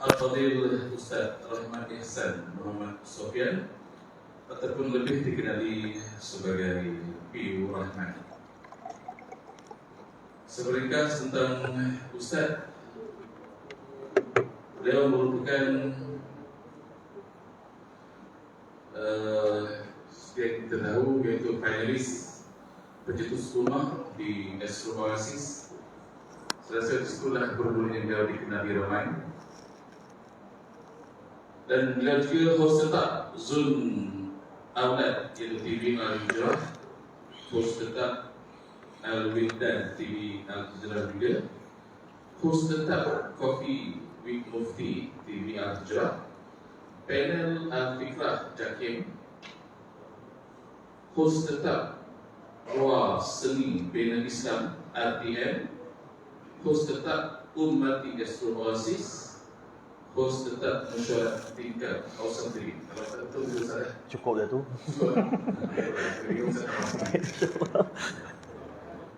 Al-Fadil Ustaz Rahmat Ihsan Muhammad Sofyan, ataupun lebih dikenali sebagai Piu Rahman. Seringkas tentang Ustaz, beliau merupakan yang kita tahu yaitu finalis pencetus rumah di Astro Oasis. Saya rasa disitulah berbulu yang beliau dikenali ramai. Dan beliau juga host tetap Zul Aulad iaitu TV Al-Hijrah, host tetap Al-Wihdan TV Al-Hijrah juga, host tetap Coffee with Mufti TV Al-Hijrah, panel Al-Fikrah Jakim, host tetap Ruang Seni Bina Islam RTM, host tetap Ummati Astro Oasis, host tetap mesyuarat tingkat kawasan Tiri. Kalau tak betul itu salah. Cukup dah tu.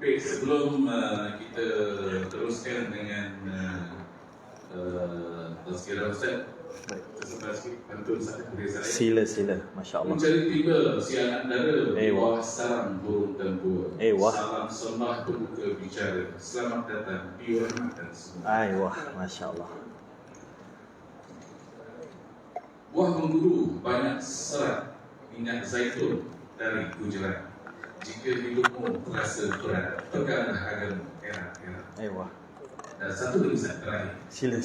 Baik, sebelum kita teruskan dengan tazkirah Ustaz, sesempat sikit bantu Ustaz beri saya. Sila. Masya Allah. Mencari tiba siang antara bawah sarang burung tempur. Salam sembah berbuka bicara. Selamat datang di Rahmatan semua. Masya Allah. Buah mengguru banyak serat minyak zaitun dari Gujarat. Jika hidupmu terasa berat, peganglah agama era-era. Dan satu lagi Ustaz terakhir. Sila.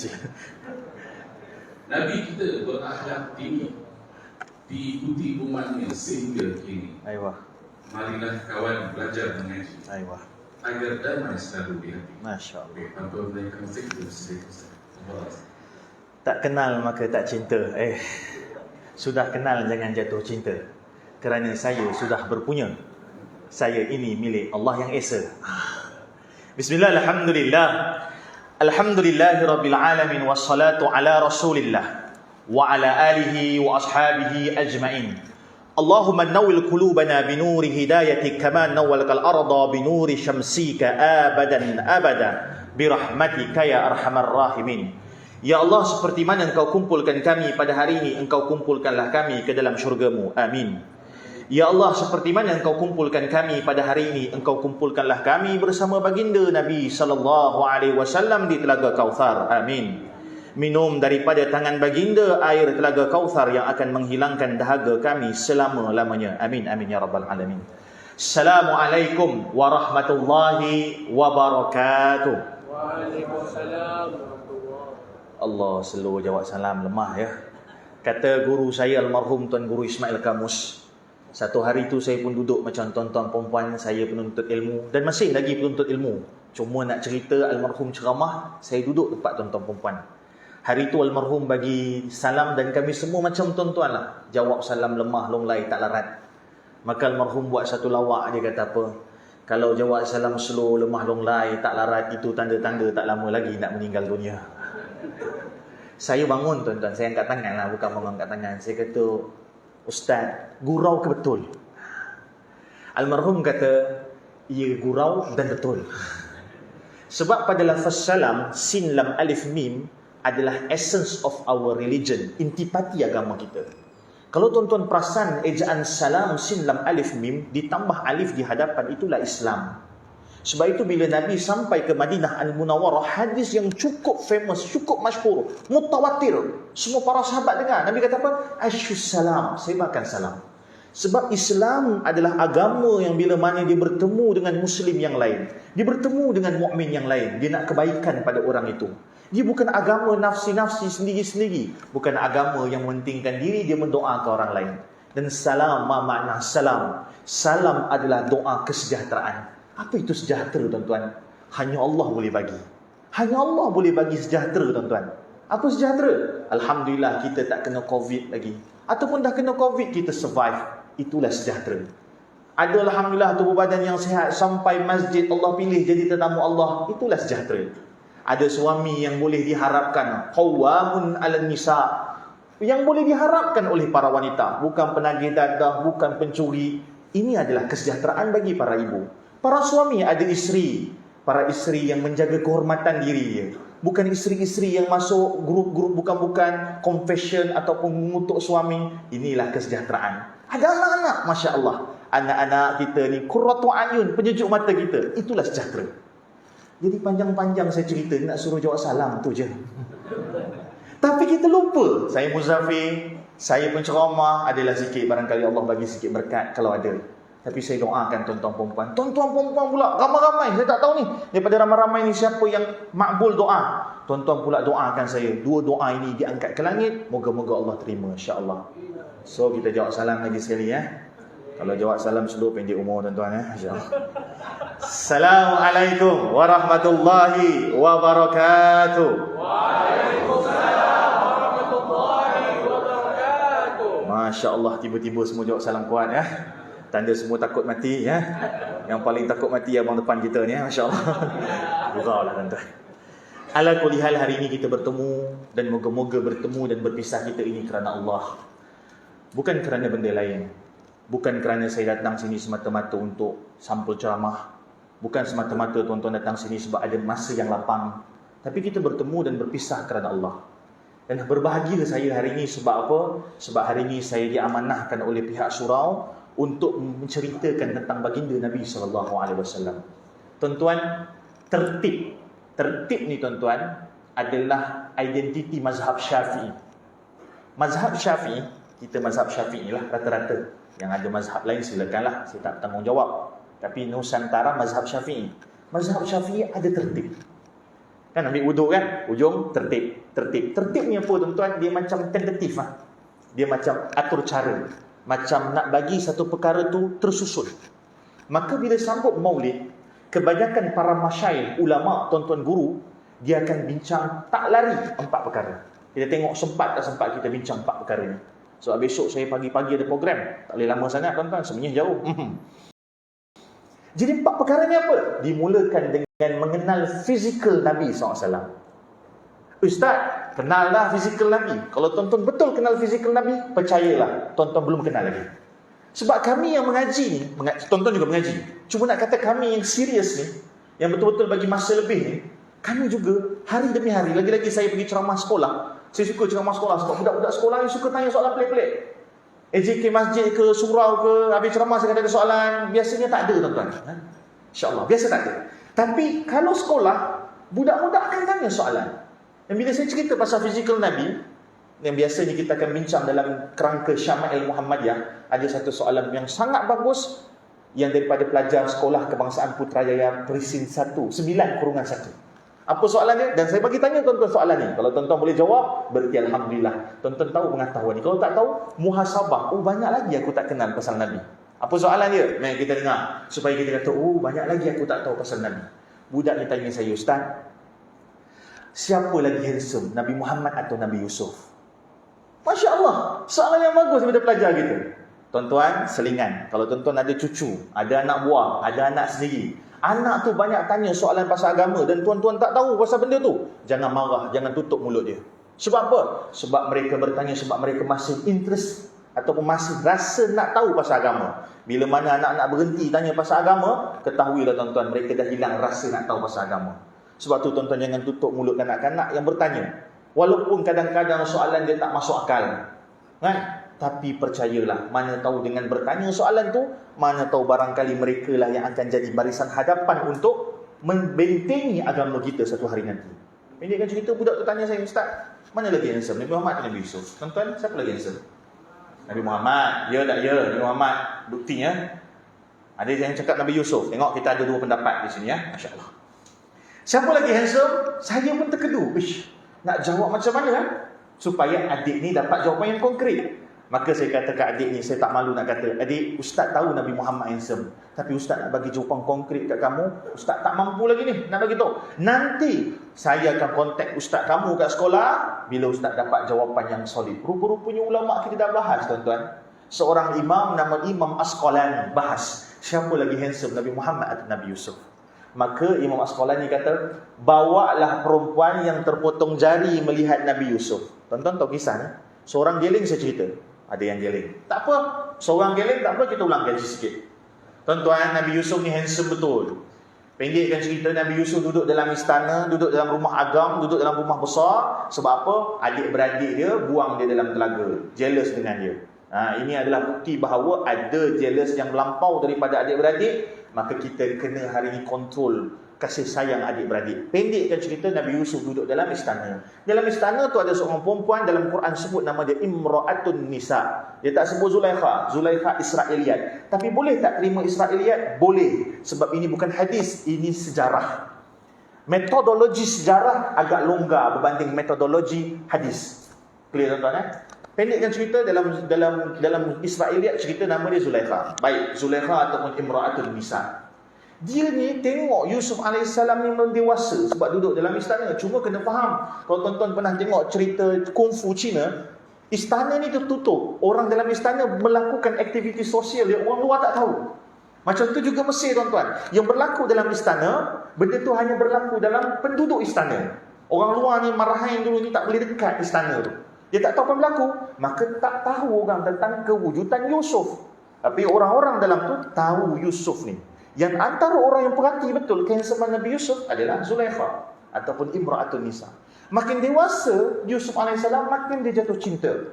Nabi kita berakhlak tinggi, diikuti umatnya sehingga kini. Marilah kawan belajar mengaji, agar damai selalu di hati. Masya Allah. Tanpa menaikkan musik itu sedikit Ustaz. Tak kenal maka tak cinta. Sudah kenal jangan jatuh cinta. Kerana saya sudah berpunya. Saya ini milik Allah yang Esa. Bismillah, alhamdulillah. Alhamdulillahi rabbil alamin. Wassalatu ala rasulillah wa ala alihi wa ashabihi ajma'in. Allahumma nawwil qulubana binuri hidayatik kama nawwalkal arda binuri syamsika abadan abada birahmatika ya arhamar rahimin. Ya Allah, seperti mana Engkau kumpulkan kami pada hari ini, Engkau kumpulkanlah kami ke dalam syurga-Mu. Amin. Ya Allah, seperti mana Engkau kumpulkan kami pada hari ini, Engkau kumpulkanlah kami bersama baginda Nabi SAW di Telaga Kautsar. Amin. Minum daripada tangan baginda air Telaga Kautsar yang akan menghilangkan dahaga kami selama-lamanya. Amin. Amin ya rabbal alamin. Assalamualaikum warahmatullahi wabarakatuh. Waalaikumsalam. Allah selalu jawab salam lemah ya. Kata guru saya almarhum Tuan Guru Ismail Kamus, satu hari tu saya pun duduk macam tuan-tuan perempuan, saya penuntut ilmu dan masih lagi penuntut ilmu. Cuma nak cerita almarhum ceramah, saya duduk tempat tuan-tuan perempuan. Hari tu almarhum bagi salam dan kami semua macam tuan-tuan lah, jawab salam lemah longlai tak larat. Maka almarhum buat satu lawak, dia kata apa? Kalau jawab salam slow, lemah longlai tak larat, itu tanda-tanda tak lama lagi nak meninggal dunia. Saya bangun tuan-tuan, saya angkat tangan lah, bukan bangun angkat tangan. Saya kata, Ustaz, gurau ke betul? Almarhum kata, ya gurau dan betul. Sebab pada lafaz salam, sin lam alif mim adalah essence of our religion, intipati agama kita. Kalau tuan-tuan perasan ejaan salam sin lam alif mim ditambah alif di hadapan, itulah Islam. Sebab itu bila Nabi sampai ke Madinah Al-Munawwarah, hadis yang cukup famous, cukup masyhur, mutawatir, semua para sahabat dengar. Nabi kata apa? Asyus salam, sebarkan salam. Sebab Islam adalah agama yang bila mana dia bertemu dengan Muslim yang lain, dia bertemu dengan mukmin yang lain, dia nak kebaikan pada orang itu. Dia bukan agama nafsi-nafsi sendiri-sendiri, bukan agama yang mementingkan diri, dia mendoa ke orang lain. Dan salam, makna salam. Salam adalah doa kesejahteraan. Apa itu sejahtera tuan-tuan? Hanya Allah boleh bagi. Hanya Allah boleh bagi sejahtera tuan-tuan. Apa sejahtera? Alhamdulillah kita tak kena COVID lagi. Ataupun dah kena COVID kita survive. Itulah sejahtera. Ada alhamdulillah tubuh badan yang sihat sampai masjid Allah pilih jadi tetamu Allah. Itulah sejahtera. Ada suami yang boleh diharapkan, qawwamun 'alan nisa, yang boleh diharapkan oleh para wanita, bukan penagih dadah, bukan pencuri. Ini adalah kesejahteraan bagi para ibu. Para suami ada isteri, para isteri yang menjaga kehormatan diri dia. Bukan isteri-isteri yang masuk grup-grup bukan-bukan confession ataupun mengutuk suami. Inilah kesejahteraan. Ada anak-anak, Masya Allah. Anak-anak kita ni qurratu ayun, penyejuk mata kita. Itulah sejahtera. Jadi panjang-panjang saya cerita, nak suruh jawab salam tu je. Tapi kita lupa. Saya muzafir, saya penceramah, adalah sikit. Barangkali Allah bagi sikit berkat kalau ada. Tapi saya doakan tuan-tuan perempuan. Tuan-tuan perempuan pula, ramai-ramai. Saya tak tahu ni, daripada ramai-ramai ni siapa yang makbul doa. Tuan-tuan pula doakan saya. Dua doa ini diangkat ke langit. Moga-moga Allah terima, insya-Allah. So kita jawab salam lagi sekali ya. Kalau jawab salam slow pendek umur tuan-tuan ya, insya-Allah. Assalamualaikum warahmatullahi wabarakatuh. Waalaikumsalam warahmatullahi wabarakatuh. Masya-Allah, tiba-tiba semua jawab salam kuat ya. Tanda semua takut mati ya. Yang paling takut mati abang depan kita ni ya, masya-Allah. Guraulah tuan-tuan. Ala kulli hal, hari ini kita bertemu dan moga-moga bertemu dan berpisah kita ini kerana Allah. Bukan kerana benda lain. Bukan kerana saya datang sini semata-mata untuk sampul ceramah. Bukan semata-mata tuan-tuan datang sini sebab ada masa yang lapang. Tapi kita bertemu dan berpisah kerana Allah. Dan berbahagia saya hari ini sebab apa? Sebab hari ini saya diamanahkan oleh pihak surau untuk menceritakan tentang baginda Nabi SAW. Tuan-tuan, tertib ni tuan-tuan adalah identiti mazhab Syafi'i. Mazhab Syafi'i, kita mazhab Syafi'i lah rata-rata. Yang ada mazhab lain silakanlah, saya tak bertanggungjawab. Tapi Nusantara mazhab Syafi'i. Mazhab Syafi'i ada tertib. Kan ambil wuduk kan, ujung tertib. Tertib ni apa tuan-tuan? Dia macam tentatif lah. Dia macam atur cara. Macam nak bagi satu perkara tu tersusun. Maka bila sambut maulid, kebanyakan para masyayikh, ulama, tuan-tuan guru, dia akan bincang tak lari 4 perkara. Kita tengok sempat tak sempat kita bincang 4 perkara ni. Sebab besok saya pagi-pagi ada program. Tak boleh lama sangat tuan-tuan, sebenarnya jauh. Jadi 4 perkara ni apa? Dimulakan dengan mengenal fizikal Nabi SAW. Ustaz, kenal lah fizikal Nabi. Kalau tuan-tuan betul kenal fizikal Nabi, percayalah, tuan-tuan belum kenal lagi. Sebab kami yang mengaji ni, tuan-tuan juga mengaji. Cuma nak kata kami yang serius ni, yang betul-betul bagi masa lebih ni, kami juga hari demi hari, lagi-lagi saya pergi ceramah sekolah. Saya suka ceramah sekolah sebab budak-budak sekolah ni suka tanya soalan pelik-pelik. AJK masjid ke, surau ke, habis ceramah saya kata ada soalan. Biasanya tak ada tuan-tuan. InsyaAllah, biasa tak ada. Tapi kalau sekolah, budak-budak akan tanya soalan. Dan bila saya cerita pasal fizikal Nabi, yang biasanya kita akan bincang dalam kerangka Syama'il Muhammadiyah, ada satu soalan yang sangat bagus yang daripada pelajar sekolah Kebangsaan Putrajaya Perisin 1, 9/1. Apa soalan dia? Dan saya bagi tanya tuan-tuan soalan ni. Kalau tuan-tuan boleh jawab, berarti Alhamdulillah. Tuan-tuan tahu pengetahuan ni. Kalau tak tahu, muhasabah. Oh, banyak lagi aku tak kenal pasal Nabi. Apa soalan dia? Mari kita dengar. Supaya kita kata, oh, banyak lagi aku tak tahu pasal Nabi. Budak ni tanya saya, Ustaz, siapa lagi handsome, Nabi Muhammad atau Nabi Yusuf? Masya Allah, soalan yang bagus daripada pelajar kita. Tuan-tuan, selingan. Kalau tuan-tuan ada cucu, ada anak buah, ada anak sendiri, anak tu banyak tanya soalan pasal agama dan tuan-tuan tak tahu pasal benda tu, jangan marah, jangan tutup mulut dia. Sebab apa? Sebab mereka bertanya, sebab mereka masih interest ataupun masih rasa nak tahu pasal agama. Bila mana anak-anak berhenti tanya pasal agama, ketahuilah tuan-tuan, mereka dah hilang rasa nak tahu pasal agama. Sebab tu tuan-tuan jangan tutup mulut kanak-kanak yang bertanya. Walaupun kadang-kadang soalan dia tak masuk akal, kan? Tapi percayalah, mana tahu dengan bertanya soalan tu, mana tahu barangkali mereka lah yang akan jadi barisan hadapan untuk membentengi agama kita satu hari nanti. Pendekkan cerita, budak tu tanya saya, Ustaz, mana lagi handsome, Nabi Muhammad atau Nabi Yusuf? Tuan-tuan, siapa lagi handsome? Nabi Muhammad. Ya tak ya? Nabi Muhammad. Buktinya ada yang cakap Nabi Yusuf. Tengok, kita ada 2 pendapat di sini ya. Masya Allah. Siapa lagi handsome? Saya pun terkedu. Nak jawab macam mana kan? Supaya adik ni dapat jawapan yang konkret. Maka saya kata kat adik ni, saya tak malu nak kata, adik, Ustaz tahu Nabi Muhammad handsome, tapi Ustaz nak bagi jawapan konkret kat kamu, Ustaz tak mampu lagi ni nak bagi tahu. Nanti saya akan kontak Ustaz kamu kat sekolah bila Ustaz dapat jawapan yang solid. Rupa-rupanya ulama kita dah bahas tuan-tuan. Seorang imam nama Imam Asqalani bahas siapa lagi handsome, Nabi Muhammad atau Nabi Yusuf. Maka Imam Asqalani kata, bawalah perempuan yang terpotong jari melihat Nabi Yusuf. Tuan-tuan tahu kisah ni? Seorang geling saya cerita. Ada yang geling. Tak apa. Seorang geling tak apa, kita ulang gaji sikit. Tuan-tuan, Nabi Yusuf ni handsome betul. Pendekkan cerita, Nabi Yusuf duduk dalam istana, duduk dalam rumah agam, duduk dalam rumah besar. Sebab apa? Adik-beradik dia buang dia dalam telaga. Jealous dengan dia. Ini adalah bukti bahawa ada jealous yang melampau daripada adik-beradik. Maka kita kena hari ini kontrol kasih sayang adik-beradik. Pendekkan cerita, Nabi Yusuf duduk dalam istana. Dalam istana tu ada seorang perempuan, dalam Quran sebut nama dia Imra'atun Nisa. Dia tak sebut Zulaikha. Zulaikha Israiliyat. Tapi boleh tak terima Israiliyat? Boleh. Sebab ini bukan hadis, ini sejarah. Metodologi sejarah agak longgar berbanding metodologi hadis. Clear tuan-tuan? Pendekkan cerita, dalam Israiliyat cerita nama dia Zulaikha. Baik, Zulaikha ataupun Imra'atun Nisa. Dia ni tengok Yusuf AS ni belum dewasa sebab duduk dalam istana. Cuma kena faham, kalau tuan-tuan pernah tengok cerita kungfu Cina, istana ni tertutup. Orang dalam istana melakukan aktiviti sosial yang orang luar tak tahu. Macam tu juga Mesir tuan-tuan. Yang berlaku dalam istana, benda tu hanya berlaku dalam penduduk istana. Orang luar ni, marahin dulu ni tak boleh dekat istana tu. Dia tak tahu apa berlaku, maka tak tahu orang tentang kewujudan Yusuf. Tapi orang-orang dalam tu tahu Yusuf ni. Yang antara orang yang perhati betul kehansaman Nabi Yusuf adalah Zulaikha ataupun Imra'atun Nisa. Makin dewasa Yusuf AS, makin dia jatuh cinta.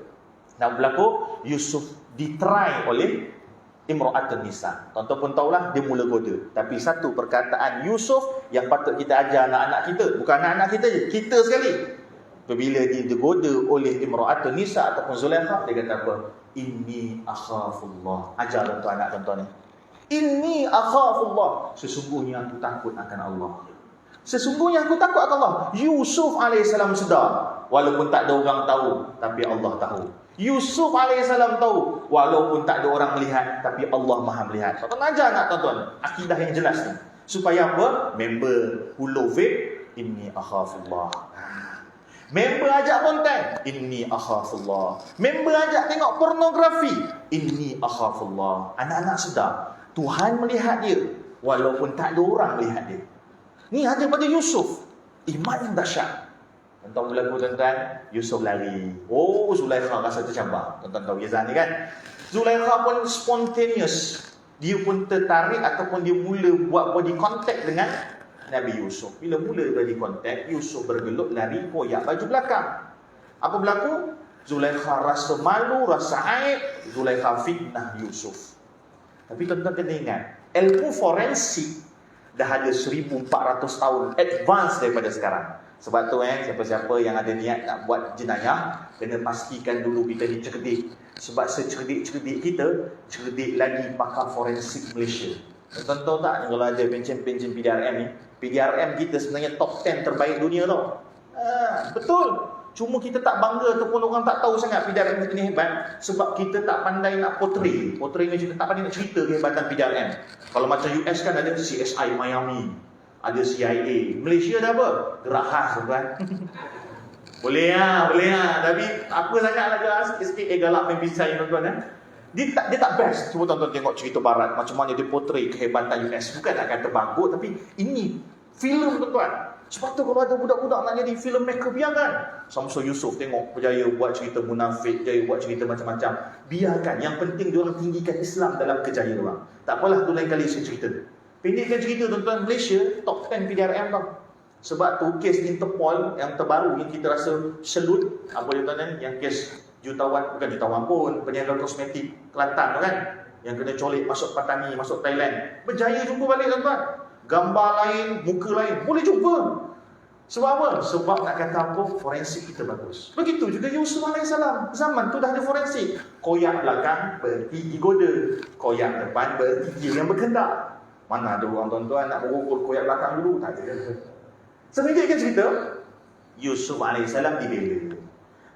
Dan berlaku Yusuf ditry oleh Imra'atun Nisa. Tuan-tuan pun tahulah dia mula goda. Tapi satu perkataan Yusuf yang patut kita ajar anak-anak kita, bukan anak-anak kita je, kita sekali. Apabila dia digoda oleh Imra'atun Nisa ataupun Zulaikha, dia kata apa? Inni akhafullah. Ajar tuan-tuan anak tuan-tuan ni. Inni akhafullah. Sesungguhnya aku takut akan Allah. Sesungguhnya aku takut akan Allah. Yusuf AS sedar. Walaupun tak ada orang tahu, tapi Allah tahu. Yusuf AS tahu. Walaupun tak ada orang melihat, tapi Allah maha melihat. Tuan-tuan ajar nak tuan-tuan akidah yang jelas ni. Supaya apa? Member hulur vape, inni akhafullah. Member ajak konten, inni akhafullah. Member ajak tengok pornografi, inni akhafullah. Anak-anak sedar Tuhan melihat dia walaupun tak ada orang melihat dia. Ni hanya pada Yusuf. Iman yang dahsyat. Tuan-tuan berlaku tuan-tuan, Yusuf lari. Oh, Zulaikha rasa tercabar. Tuan-tuan tahu kisah ni kan? Zulaikha pun spontaneous. Dia pun tertarik ataupun dia mula buat body contact dengan Nabi Yusuf. Bila mula body contact, Yusuf bergelut lari koyak baju belakang. Apa berlaku? Zulaikha rasa malu, rasa aib. Zulaikha fitnah Yusuf. Tapi tuan-tuan kena ingat, ilmu forensik dah ada 1400 tahun advance daripada sekarang. Sebab tu siapa-siapa yang ada niat nak buat jenayah, kena pastikan dulu kita ni cerdik. Sebab secerdik-cerdik kita, cerdik lagi pakar forensik Malaysia. Tuan-tuan tahu tak, kalau ada pencen-pencen PDRM ni, PDRM kita sebenarnya top 10 terbaik dunia tau. Betul. Cuma kita tak bangga ataupun orang tak tahu sangat PDRM kita ni hebat. Sebab kita tak pandai nak portray macam kita tak pandai nak cerita kehebatan PDRM. Kalau macam US kan ada CSI Miami, ada CIA. Malaysia dah apa? Gerak khas tuan. Boleh lah. Tapi apa sangat lah gerak sikit-sikit galak main pisai tuan-tuan. Dia tak best. Cuba tuan-tuan tengok cerita barat, macam mana dia portray kehebatan US. Bukan nak kata bagus, tapi ini filem tuan-tuan. Sebab tu kalau ada budak-budak nak jadi filmmaker, biarkan. Samsul Yusof tengok berjaya buat cerita munafik, berjaya buat cerita macam-macam. Biarkan. Yang penting diorang tinggikan Islam dalam kejayaan orang. Tak apalah, tu lain kali saya cerita. Pendekkan cerita tuan-tuan, Malaysia top 10 PDRM tau. Sebab tu kes Interpol yang terbaru yang kita rasa selut, apa dia tuan-tuan, yang kes bukan jutawan pun, peniaga kosmetik Kelantan tu kan, yang kena colik masuk Patani, masuk Thailand. Berjaya jumpa balik tuan-tuan. Gambar lain, muka lain, boleh jumpa. Sebab apa? Sebab nak kata apa? Forensik kita bagus. Begitu juga Yusuf AS. Zaman tu dah ada forensik. Koyak belakang berarti digoda, koyak depan berarti dia yang berkendak. Mana ada orang tuan-tuan nak berukur koyak belakang dulu? Tak ada. Sebenarnya cerita, Yusuf AS dibela.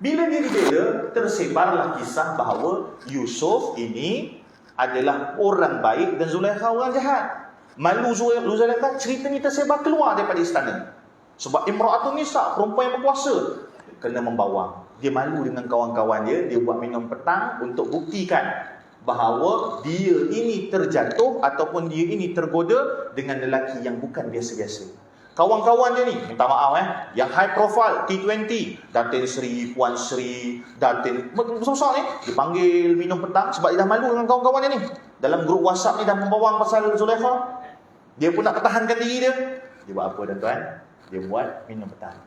Bila dia dibela, tersebarlah kisah bahawa Yusuf ini adalah orang baik dan Zulaikha orang jahat. Malu Zulaikha, cerita ni tersebar keluar daripada istana. Sebab Imra'atun Nisa, perempuan yang berkuasa, kena membawang. Dia malu dengan kawan-kawan dia buat minum petang untuk buktikan bahawa dia ini terjatuh ataupun dia ini tergoda dengan lelaki yang bukan biasa-biasa. Kawan-kawan dia ni, minta maaf yang high profile, T20, Datin Sri, Puan Sri, Datin, besar-besar ni, dipanggil minum petang sebab dia dah malu dengan kawan-kawan dia ni. Dalam grup WhatsApp ni dah membawang pasal Zulaikha. Dia pun nak pertahankan diri dia. Dia buat apa tuan-tuan? Dia buat minum petang.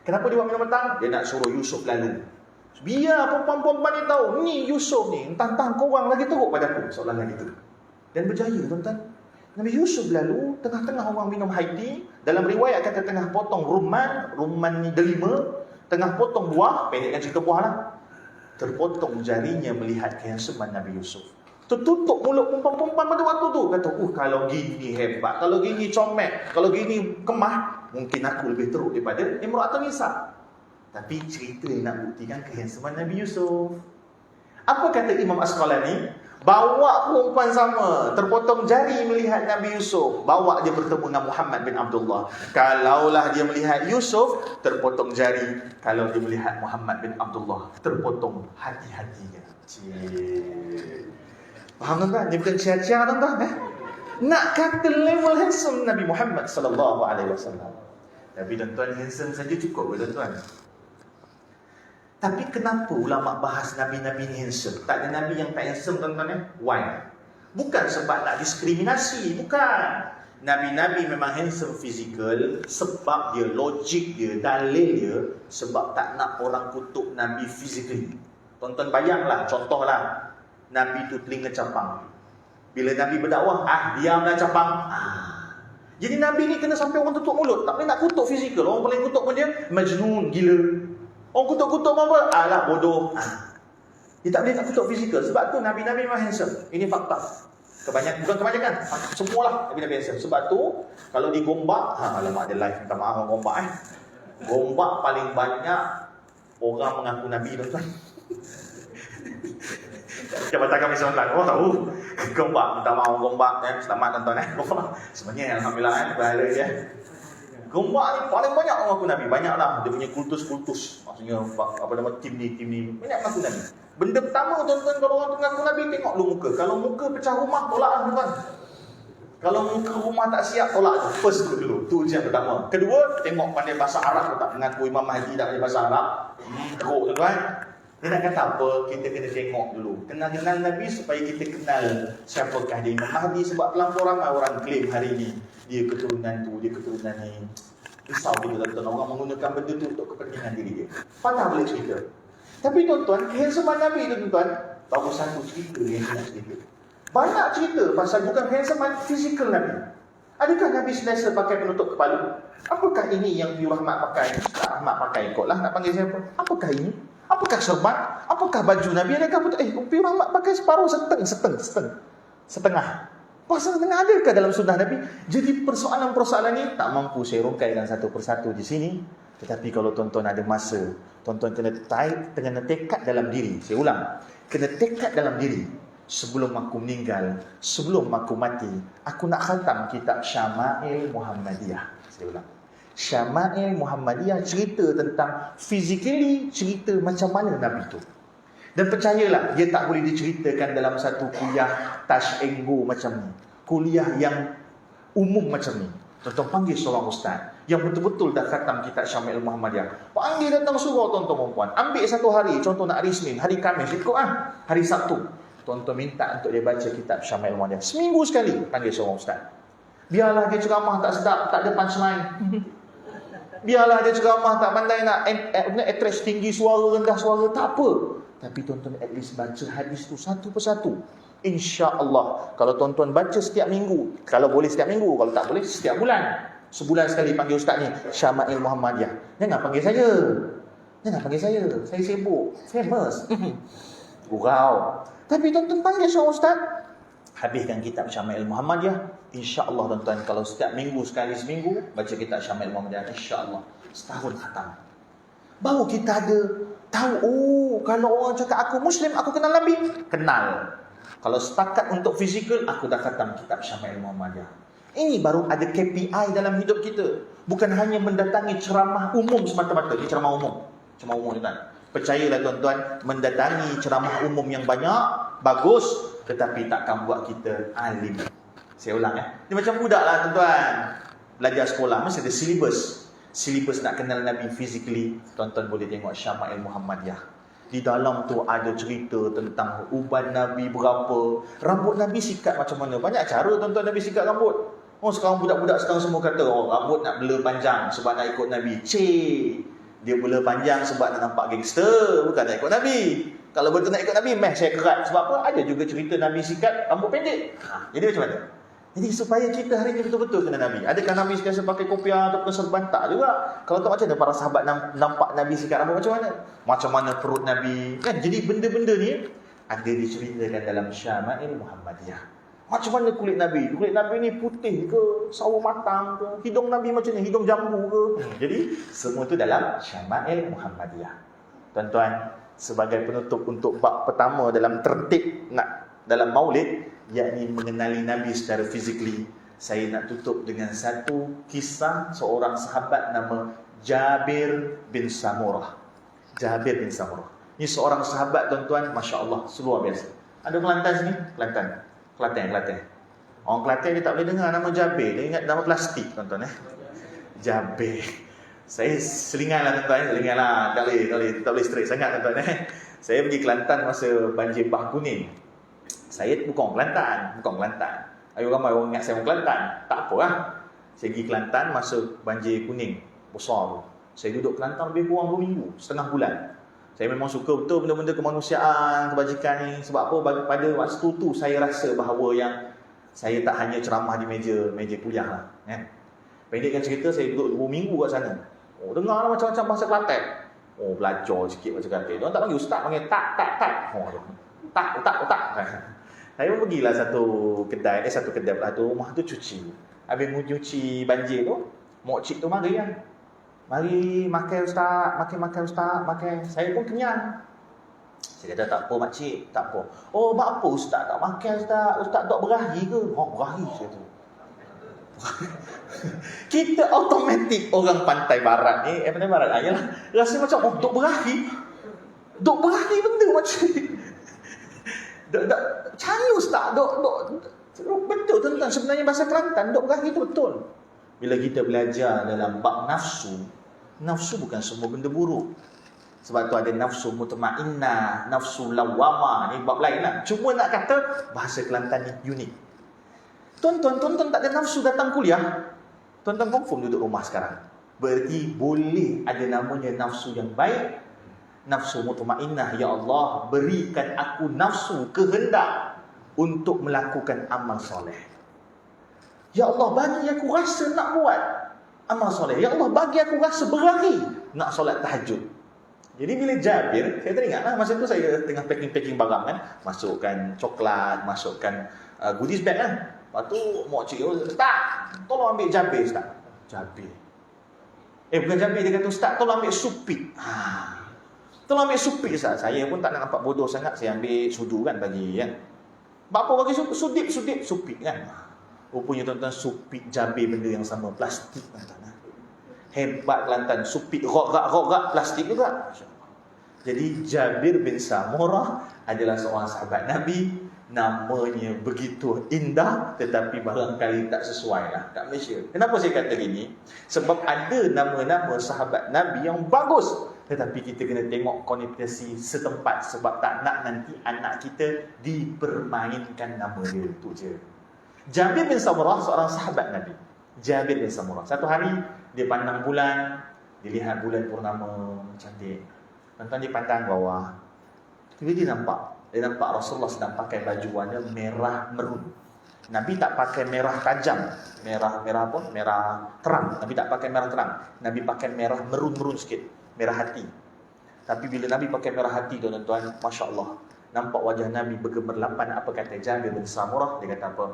Kenapa dia buat minum petang? Dia nak suruh Yusuf lalu. Biar perempuan-perempuan ni tahu, ni Yusuf ni, entah-entah korang lagi teruk pada aku. Seolah-olah gitu. Dan berjaya tuan-tuan. Nabi Yusuf lalu, tengah-tengah orang minum high tea. Dalam riwayat kata tengah potong rumman ni delima. Tengah potong buah, pendekkan cerita buah lah. Terpotong jarinya melihat kehansaman Nabi Yusuf. Tertutup mulut perempuan-perempuan pada waktu tu. Kata, kalau gini hebat, kalau gini comel, kalau gini kemah, mungkin aku lebih teruk daripada Imra'atun Nisa. Tapi cerita yang nak buktikan kehansaman Nabi Yusuf. Apa kata Imam Asqalani? Bawa perempuan sama, terpotong jari melihat Nabi Yusuf, bawa dia bertemu dengan Muhammad bin Abdullah. Kalaulah dia melihat Yusuf, terpotong jari. Kalau dia melihat Muhammad bin Abdullah, terpotong hati-hatinya. Faham tuan-tuan? Dia bukan cia-cia tuan-tuan. Nak kata level handsome Nabi Muhammad sallallahu alaihi wasallam. Tapi tuan-tuan, handsome saja cukup ke tuan-tuan? Tapi kenapa ulama bahas Nabi-Nabi ni handsome? Tak ada Nabi yang tak handsome tuan-tuan. Why? Bukan sebab nak diskriminasi, bukan. Nabi-Nabi memang handsome fizikal sebab dia, logik dia, dalil dia, sebab tak nak orang kutuk Nabi physically. Tuan-tuan bayanglah, contohlah, Nabi tu telinga capang. Bila Nabi berdakwah, diamlah capang. Jadi Nabi ni kena sampai orang tutup mulut. Tak boleh nak kutuk fizikal. Orang paling kutuk pun dia majnun, gila. Orang kutuk-kutuk apa? Alah, bodoh. Dia tak boleh nak kutuk fizikal. Sebab tu Nabi-Nabi memang handsome. Ini fakta. Bukan kebanyakan. Semualah Nabi-Nabi handsome. Sebab tu, kalau digombak, alamak ada live, minta maaf orang gombak. Gombak paling banyak orang mengaku Nabi tuan-tuan. Jabatan kami Sembilan, orang tahu. Gombak, minta maaf orang gombak. Selamat tuan-tuan. Sebenarnya Alhamdulillah, pahala dia. Gombak ni paling banyak orang mengaku Nabi. Banyaklah dia punya kultus-kultus. Maksudnya apa nama tim ni. Banyak mengaku Nabi. Benda pertama tuan-tuan, kalau orang tu mengaku Nabi, tengok dulu muka. Kalau muka pecah rumah, tolak lah tuan-tuan. Kalau muka rumah tak siap, tolak tu. First dulu. Tu yang pertama. Kedua, tengok pandai bahasa Arab tak. Mengaku Imam Mahdi tak pandai bahasa Arab. Teruk tuan-tuan. Dia nak kata apa? Kita kena tengok dulu. Kenal Nabi supaya kita kenal siapakah dia Imam Mahdi. Sebab terlampau ramai orang klaim hari ni dia keturunan tu, dia keturunan ni. Risau kita tuan-tuan. Orang menggunakan benda tu untuk kepentingan diri dia. Pandang boleh cerita. Tapi tuan-tuan, kehansaman Nabi tu tuan-tuan, baru satu cerita yang nak cerita. Banyak cerita pasal bukan kehansaman fizikal Nabi. Adakah Nabi selesa pakai penutup kepala? Apakah ini yang Piu Rahmat pakai? Rahmat pakai ikutlah, nak panggil siapa? Apakah ini? Apakah serban? Apakah baju Nabi? Adakah Piu Rahmat pakai separuh, setengah. Pasal setengah adakah dalam sunnah Nabi? Jadi persoalan-persoalan ni tak mampu saya rungkaikan satu persatu di sini. Tetapi kalau tuan-tuan ada masa, tuan-tuan kena tekad dalam diri. Saya ulang, kena tekad dalam diri. Sebelum aku meninggal, sebelum aku mati, aku nak khatam kitab Syama'il Muhammadiyah. Saya ulang, Syama'il Muhammadiyah cerita tentang physically, cerita macam mana Nabi tu. Dan percayalah, dia tak boleh diceritakan dalam satu kuliah touch and go macam ni. Kuliah yang umum macam ni. Tuan-tuan panggil seorang ustaz yang betul-betul dah khatam kitab Syama'il Muhammadiyah. Panggil datang surau tuan-tuan perempuan. Ambil satu hari, contoh nak hari Isnin, hari Khamis, ikut hari Sabtu. Tuan-tuan minta untuk dia baca kitab Syama'il Muhammadiyah. Seminggu sekali panggil seorang ustaz. Biarlah dia ceramah tak sedap, tak ada punchline. Biarlah dia ceramah tak pandai nak attract tinggi suara, rendah suara, tak apa. Tapi tuan-tuan at least baca hadis tu satu persatu. InsyaAllah, kalau tuan-tuan baca setiap minggu, kalau boleh setiap minggu, kalau tak boleh setiap bulan. Sebulan sekali panggil ustaz ni, Syama'il Muhammadiyah. Jangan panggil saya. Saya sibuk, famous. Gurau. Tapi tuan-tuan panggil seorang ustaz, habiskan kitab Syama'il Muhammadiyah. InsyaAllah tuan-tuan, kalau setiap minggu sekali seminggu baca kitab Syama'il Muhammadiyah, InsyaAllah setahun khatam. Baru kita ada tahu, kalau orang cakap aku Muslim, aku kenal Nabi. Kenal. Kalau setakat untuk fizikal, aku dah khatam kitab Syama'il Muhammadiyah. Ini baru ada KPI dalam hidup kita. Bukan hanya mendatangi ceramah umum semata-mata. Ini ceramah umum. Ceramah umum tuan. Percayalah tuan-tuan, mendatangi ceramah umum yang banyak, bagus, tetapi takkan buat kita alim. Saya ulang Dia macam budak lah tuan-tuan. Belajar sekolah, mesti ada silibus nak kenal Nabi physically. Tuan-tuan boleh tengok Syama'il Muhammadiyah. Di dalam tu ada cerita tentang uban Nabi berapa, rambut Nabi sikat macam mana. Banyak cara tuan-tuan Nabi sikat rambut. Oh, sekarang budak-budak sekarang semua kata, oh, rambut nak blur panjang sebab nak ikut Nabi. Dia blur panjang sebab nak nampak gangster, bukan nak ikut Nabi. Kalau betul nak ikut Nabi, saya kerat. Sebab apa? Ada juga cerita Nabi sikat rambut pendek. Jadi macam mana? Jadi supaya kita hari ini betul-betul kena Nabi. Adakah Nabi sekarang pakai kopiah ataupun serban? Tak juga. Kalau tak macam mana para sahabat nampak Nabi sikat rambut macam mana? Macam mana perut Nabi? Kan? Jadi benda-benda ni ada diceritakan dalam Syama'il Muhammadiyah. Macam mana kulit Nabi? Kulit Nabi ni putih ke? Sawo matang ke? Hidung Nabi macam ni? Hidung jambu ke? Jadi semua tu dalam Syama'il Muhammadiyah. Tuan-tuan, sebagai penutup untuk bab pertama dalam tertib dalam maulid, yakni mengenali Nabi secara fizikally, saya nak tutup dengan satu kisah seorang sahabat nama Jabir bin Samurah. Jabir bin Samurah. Ini seorang sahabat, tuan-tuan, Masya Allah, luar biasa. Ada Kelantan sini? Kelantan. Orang Kelantan dia tak boleh dengar nama Jabir. Dia ingat nama plastik, tuan-tuan. Jabir. Saya selingan lah, tuan-tuan. Selingan lah. Tak boleh straight sangat, tuan-tuan. Saya pergi Kelantan masa banjir Bah Kuning. Saya bukan Kelantan. Ayo ramai orang ingat saya orang Kelantan. Tak apa lah. Saya pergi Kelantan masa banjir kuning besar tu. Saya duduk Kelantan lebih kurang 2 minggu, setengah bulan. Saya memang suka betul benda-benda kemanusiaan, kebajikan ni. Sebab apa? Pada waktu tu saya rasa bahawa yang saya tak hanya ceramah di meja kuliah lah. Pendekkan cerita, saya duduk 2 minggu kat sana. Oh, dengar lah macam-macam bahasa Kelantan. Oh, belajar sikit bahasa Kelantan. Diorang tak panggil ustaz, panggil tak. Oh, tak. Saya pun pergilah satu kedai pula tu, rumah tu cuci. Habis mencuci banjir tu, mokcik tu mari kan. Mari makan ustaz, makan ustaz. Saya pun kenyang. Saya kata tak apa makcik, tak apa. Oh, mak apa ustaz tak makan ustaz? Ustaz tak berahi ke? Oh, berahi saya tu. Kita automatik orang pantai barat ni, pantai barat ayalah, rasa macam oh, dok berahi benda macam ni. Cari ustaz, betul tuan-tuan, sebenarnya bahasa Kelantan dok berahi tu betul. Bila kita belajar dalam bab nafsu bukan semua benda buruk. Sebab tu ada nafsu mutmainnah, nafsu lawamah, ni bab lain lah. Cuma nak kata bahasa Kelantan ni unik. Tuan-tuan tak ada nafsu datang kuliah, tuan-tuan confirm duduk rumah sekarang. Berarti boleh ada namanya nafsu yang baik. Nafsu mutmainnah, ya Allah berikan aku nafsu kehendak untuk melakukan amal soleh. Ya Allah bagi aku rasa nak buat amal soleh. Ya Allah bagi aku rasa berlari nak solat tahajud. Jadi bila Jabir, saya teringat lah masa tu saya tengah packing barang kan, masukkan coklat, masukkan goodies bag kan. Lepas tu mokcik ustaz, tolong ambil Jabir ustaz. Jabir. Bukan Jabir, dia kata ustaz tolong ambil supit. Tolong ambil supit ustaz. Saya pun tak nak nampak bodoh sangat, saya ambil sudu kan bagi kan. Apa bagi sudip supit kan. Rupanya tuan-tuan supit Jabir benda yang sama, plastik tuan-tuan. Hebat Kelantan, supit rok-rak plastik juga. Jadi Jabir bin Samurah adalah seorang sahabat Nabi. Namanya begitu indah, tetapi barangkali tak sesuai lah kat Malaysia. Kenapa saya kata gini? Sebab ada nama-nama sahabat Nabi yang bagus, tetapi kita kena tengok konotasi setempat. Sebab tak nak nanti anak kita dipermainkan nama dia. Itu je. Jabir bin Samurah seorang sahabat Nabi. Jabir bin Samurah, satu hari dia pandang bulan, dia lihat bulan purnama cantik. Tuan-tuan dia pandang bawah, dia nampak Rasulullah sedang pakai baju warna merah merun. Nabi tak pakai merah tajam, merah apa? Merah terang. Nabi tak pakai merah terang. Nabi pakai merah merun sikit, merah hati. Tapi bila Nabi pakai merah hati, tuan-tuan, masya-Allah, nampak wajah Nabi bergemerlapan. Apa kata Jabir bin Samurah? Dia kata apa?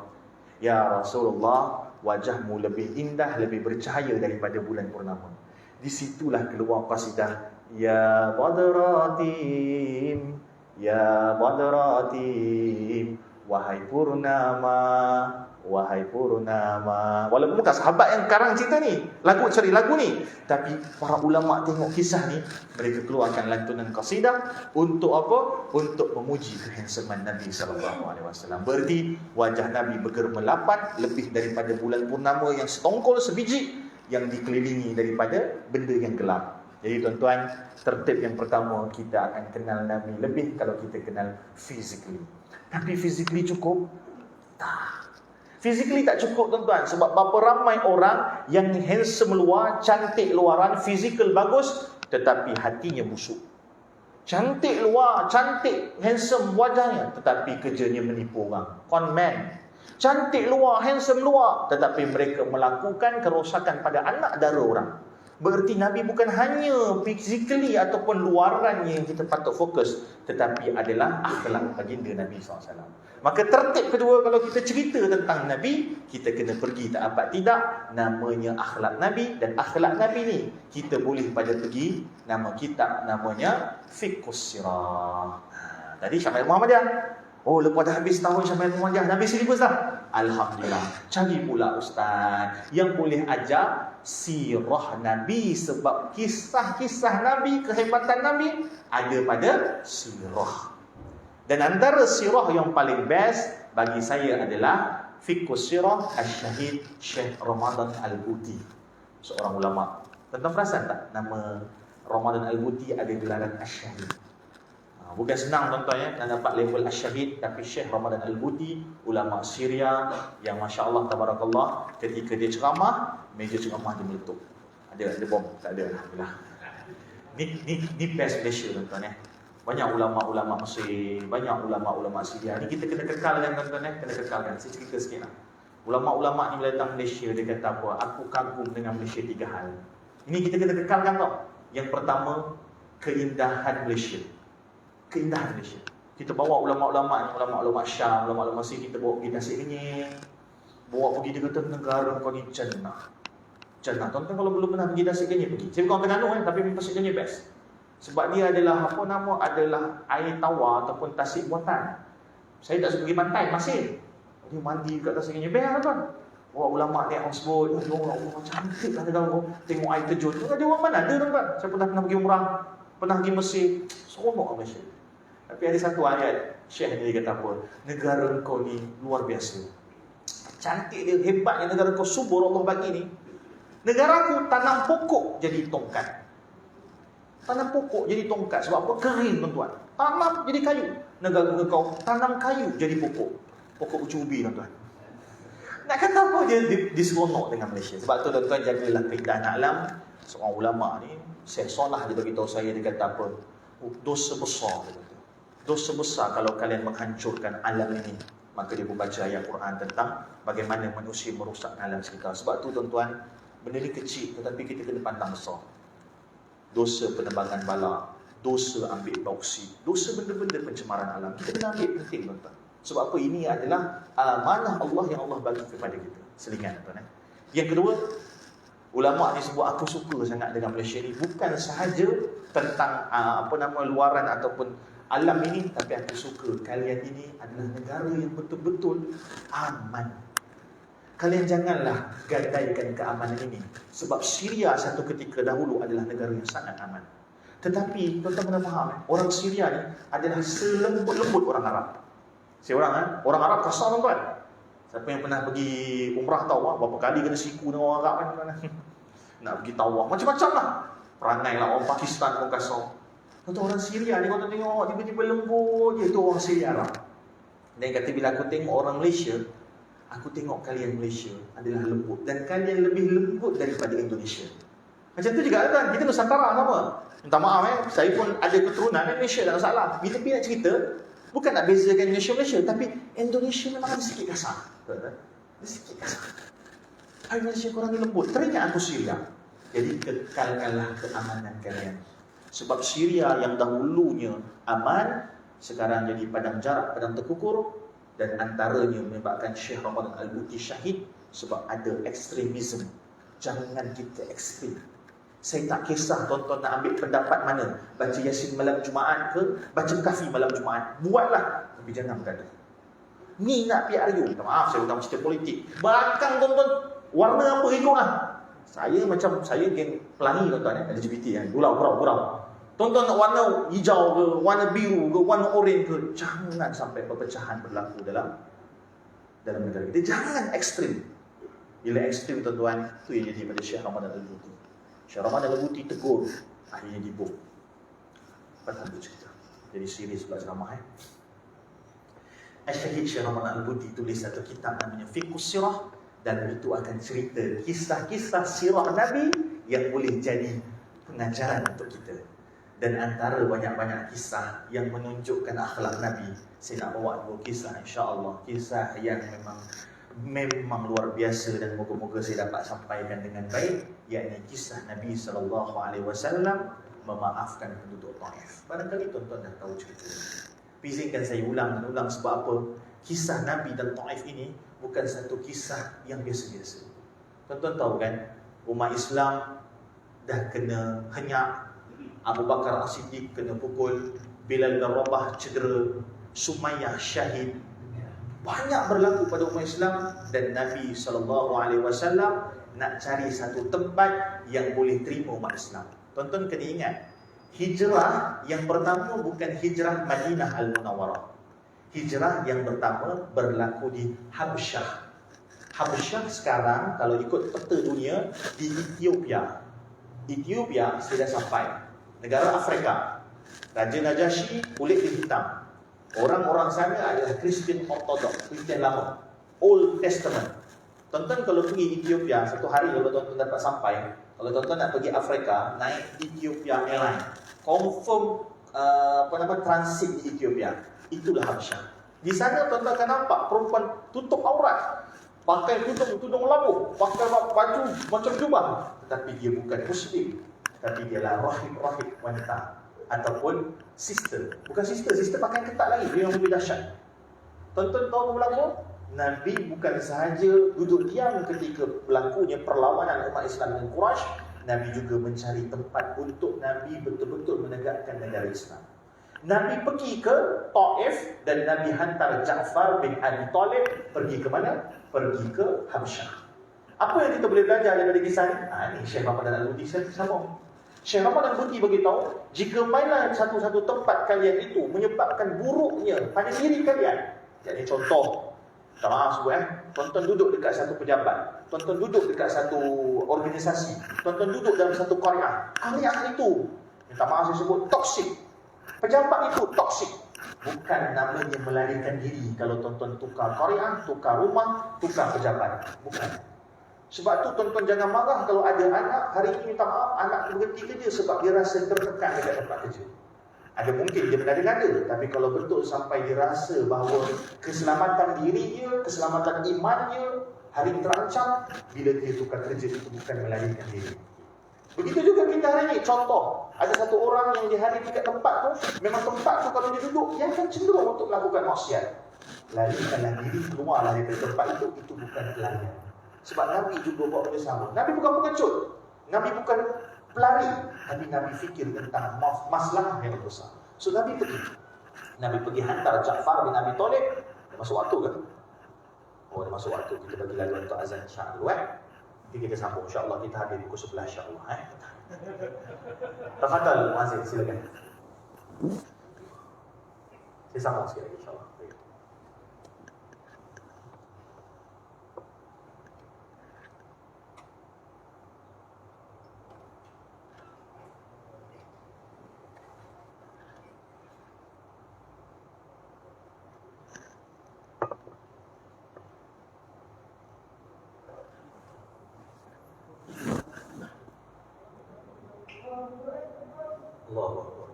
Ya Rasulullah, wajahmu lebih indah, lebih bercahaya daripada bulan purnama. Di situlah keluar qasidah Ya Badratim, Ya Badratim, wahai purnama. Walaupun bukan sahabat yang karang cerita ni, cari lagu ni, tapi para ulama tengok kisah ni, mereka keluarkan lantunan qasidah untuk apa? Untuk memuji kehansaman Nabi SAW. Berarti wajah Nabi bergemerlapan lebih daripada bulan purnama yang setongkol sebiji, yang dikelilingi daripada benda yang gelap. Jadi tuan-tuan, tertib yang pertama, kita akan kenal Nabi lebih kalau kita kenal physically. Tapi physically cukup? Tak. Physically tak cukup tuan-tuan. Sebab berapa ramai orang yang handsome luar, cantik luaran, physical bagus, tetapi hatinya busuk. Cantik luar, cantik, handsome wajahnya, tetapi kerjanya menipu orang. Con man. Cantik luar, handsome luar, tetapi mereka melakukan kerosakan pada anak dara orang. Bererti Nabi bukan hanya physically ataupun luarannya yang kita patut fokus, tetapi adalah akhlak baginda Nabi SAW. Maka tertib kedua kalau kita cerita tentang Nabi, kita kena pergi tak apa tidak, namanya akhlak Nabi. Dan akhlak Nabi ni kita boleh pada pergi nama kitab namanya Fiqhus Sirah. Tadi Syamil Muhammadiyah. Oh, lepas dah habis tahun Syamil Muhammadiyah, dah habis silibus dah. Alhamdulillah. Cari pula ustaz yang boleh ajar sirah Nabi, sebab kisah-kisah Nabi, kehebatan Nabi ada pada sirah. Dan antara sirah yang paling best bagi saya adalah Fiqhus Sirah Al-Syahid Syekh Ramadan Al-Buti, seorang ulama. Tuan-tuan perasan tak nama Ramadan Al-Buti ada gelaran Al-Syahid? Bukan senang tuan-tuan ya, nak dapat level Al-Syahid. Tapi Syekh Ramadan Al-Buti, ulama Syria yang Masya Allah, Tabarakallah, ketika dia ceramah, meja ceramah dia meletup. Ada bom? Tak ada, Alhamdulillah. Ni best Malaysia tuan-tuan ya. Banyak ulama-ulama Mesir, banyak ulama-ulama Syria. Ni kita kena kekalkan tuan-tuan ya, kena kekalkan. Saya cerita sikit lah. Ulama-ulama ni bila datang Malaysia, dia kata apa? Aku kagum dengan Malaysia 3 hal. Ini kita kena kekalkan tau. Yang pertama, keindahan Malaysia. Keindahan Malaysia. Kita bawa ulama-ulama ni, ulama-ulama Syam, ulama-ulama Mesir, kita bawa pergi Tasik Kenying, bawa pergi, dia kata negara kau ni jannah. Jannah. Tuan-tuan kalau belum pernah pergi Tasik Kenying, pergi. Saya bukan orang Terengganu tapi Tasik Kenying best. Sebab dia adalah adalah air tawar ataupun tasik buatan. Saya tak suka pergi pantai, masin. Dia mandi kat Tasik Kenying, best tuan. Bawa ulama ni houseboat, orang cantik lah negara. Tengok air terjun. Ada orang mana ada tuan-tuan. Saya pernah pergi umrah, pernah pergi Mesir, seronok Malaysia. Tapi ada satu ayat, Syekh ni dia kata apa? Negara kau ni luar biasa. Cantik dia, hebatnya negara kau, subur Allah bagi ni. Negara aku tanam pokok jadi tongkat. Tanam pokok jadi tongkat. Sebab apa? Kering tuan-tuan. Tanam jadi kayu. Negara kau tanam kayu jadi pokok. Pokok ubi tuan-tuan. Nak kata apa dia diseronok dengan Malaysia. Sebab tu tuan-tuan jagalah keindahan alam. Seorang ulama ni, Syekh Solah dia beritahu saya, dia kata apa? Dosa besar dia kata. Dosa besar kalau kalian menghancurkan alam ini. Maka dia membaca ayat Quran tentang bagaimana manusia merosak alam sekitar. Sebab tu tuan-tuan, benda ni kecil tetapi kita kena pandang besar. Dosa penebangan bala, dosa ambil bauksit, dosa benda-benda pencemaran alam, kita kena ambil penting tuan-tuan. Sebab apa? Ini adalah amanah Allah yang Allah bagi kepada kita. Selingan tuan-tuan. Yang kedua, ulama ni sebut aku suka sangat dengan Malaysia ni, bukan sahaja tentang luaran ataupun alam ini, tapi aku suka kalian ini adalah negara yang betul-betul aman. Kalian janganlah gadaikan keamanan ini. Sebab Syria satu ketika dahulu adalah negara yang sangat aman. Tetapi tuan-tuan kena faham, orang Syria ni adalah selembut-lembut orang Arab. Orang Arab kasar tuan-tuan. Siapa yang pernah pergi umrah tahu berapa kali kena siku dengan orang Arab kan? Nak pergi tawaf, macam-macam lah. Perangai lah orang Pakistan pun kasar. Tuan-tuan, orang Syria ni kalau tengok tiba-tiba lembut je, itu orang Syria lah. Dan kata bila aku tengok orang Malaysia, aku tengok kalian Malaysia adalah lembut. Dan kalian lebih lembut daripada Indonesia. Macam tu juga kan, kita Nusantara sama. Minta maaf saya pun ada keturunan Malaysia, tak masalah. Bila pergi nak cerita, bukan nak bezakan Indonesia-Malaysia, tapi Indonesia memang ada sikit kasar. Ada sikit kasar. Hai Malaysia korang ni lembut. Teringat aku Syria. Jadi kekalkanlah keamanan kalian. Sebab Syria yang dahulunya aman, sekarang jadi padang jarak, padang terkukur. Dan antaranya menyebabkan Syekh Ramadan Al-Buti syahid sebab ada ekstremisme. Jangan kita ekstrem. Saya tak kisah tuan-tuan nak ambil pendapat mana, baca Yasin malam Jumaat ke, baca Kahfi malam Jumaat, buatlah, tapi jangan bergaduh. Ni nak PRU, maaf saya utama cerita politik, belakang tuan-tuan warna apa ikutlah. Saya geng pelangi tuan-tuan LGBT kan, gurau. Tuan-tuan nak warna hijau ke, warna biru ke, warna oranye ke, jangan sampai perpecahan berlaku dalam negara kita. Jangan ekstrim. Bila ekstrim tuan-tuan, itu yang jadi pada Syekh Ramadan Al-Buti. Syekh Ramadan Al-Buti tegur, akhirnya dibuk. Apa tak cerita? Jadi serius pula ceramah Syahid Syekh Rahman Al-Budi tulis satu kitab namanya Fiqhus Sirah, dan itu akan cerita kisah-kisah sirah Nabi yang boleh jadi pengajaran untuk kita. Dan antara banyak-banyak kisah yang menunjukkan akhlak Nabi, saya nak bawa dua kisah insya-Allah, kisah yang memang luar biasa dan moga-moga saya dapat sampaikan dengan baik, yakni kisah Nabi SAW memaafkan penduduk Taif. Barangkali tuan-tuan dah tahu cerita ini. Izinkan saya ulang dan ulang sebab apa? Kisah Nabi dan Taif ini bukan satu kisah yang biasa-biasa. Tuan-tuan tahu kan, umat Islam dah kena henyak, Abu Bakar As-Siddiq kena pukul, Bilal bin Rabah cedera, Sumayyah syahid. Banyak berlaku pada umat Islam, dan Nabi SAW nak cari satu tempat yang boleh terima umat Islam. Tuan-tuan kena ingat, hijrah yang pertama bukan hijrah Madinah Al-Munawwarah. Hijrah yang pertama berlaku di Habsyah. Habsyah sekarang kalau ikut peta dunia di Ethiopia. Ethiopia sudah sampai, negara Afrika. Raja Najasyi kulit dia hitam. Orang-orang sana adalah Kristian Ortodoks, Kristian lama, Old Testament. Tuan-tuan kalau pergi Ethiopia, satu hari kalau tuan-tuan dapat sampai, kalau tuan-tuan nak pergi Afrika, naik Ethiopia Airline, confirm transit di Ethiopia. Itulah Habsyah. Di sana tuan-tuan akan nampak perempuan tutup aurat, pakai tudung labuh, pakai baju macam jubah, tetapi dia bukan Muslim, tapi dia lah rahib-rahib wanita ataupun sister. Bukan sister pakai ketat lagi, dia yang lebih dahsyat. Tuan-tuan tahu apa berlaku? Nabi bukan sahaja duduk diam ketika berlakunya perlawanan umat Islam dengan Quraisy, Nabi juga mencari tempat untuk Nabi betul-betul menegakkan negara Islam. Nabi pergi ke Taif dan Nabi hantar Ja'far bin Abi Talib pergi ke mana? Pergi ke Habsyah. Apa yang kita boleh belajar daripada kisah ini? Ini Syekh Ramadan Al-Budi saya sambung. Syekh Ramadan Al-Budi beritahu, jika mainlah satu-satu tempat kalian itu menyebabkan buruknya pada diri kalian. Jadi contoh, minta maaf semua tuan-tuan duduk dekat satu pejabat, tuan-tuan duduk dekat satu organisasi, tuan-tuan duduk dalam satu qaryah. Qaryah itu, minta maaf saya sebut, toksik. Pejabat itu toksik. Bukan namanya melarikan diri kalau tuan-tuan tukar qaryah, tukar rumah, tukar pejabat. Bukan. Sebab tu tuan-tuan jangan marah kalau ada anak, hari ini minta maaf, anak berhenti kerja sebab dia rasa tertekan dekat tempat kerja. Ada mungkin dia mengada-ngada, tapi kalau betul sampai dia rasa bahawa keselamatan dirinya, keselamatan imannya hari ini terancam, bila dia tukar kerja itu bukan melarikan diri. Begitu juga kita hari ini, contoh, ada satu orang yang di hari dekat tempat tu, memang tempat tu kalau dia duduk, dia akan cenderung untuk melakukan maksiat. Larikanlah diri, keluarlah dari tempat itu bukan pelarian. Sebab Nabi juga buat benda sama. Nabi bukan pengecut, Nabi bukan pelari, tapi Nabi fikir tentang masalah yang besar. So Nabi pergi hantar Ja'far bin Abi Talib. Dah masuk waktu ke? Oh, dah masuk waktu. Kita bagi lalu untuk azan Isya dulu Nanti kita sambung, insya-Allah kita habis pukul 11 insya-Allah Tafadhal Muazzin, silakan. Saya sambung sekali lagi insya-Allah. Allahu Akbar.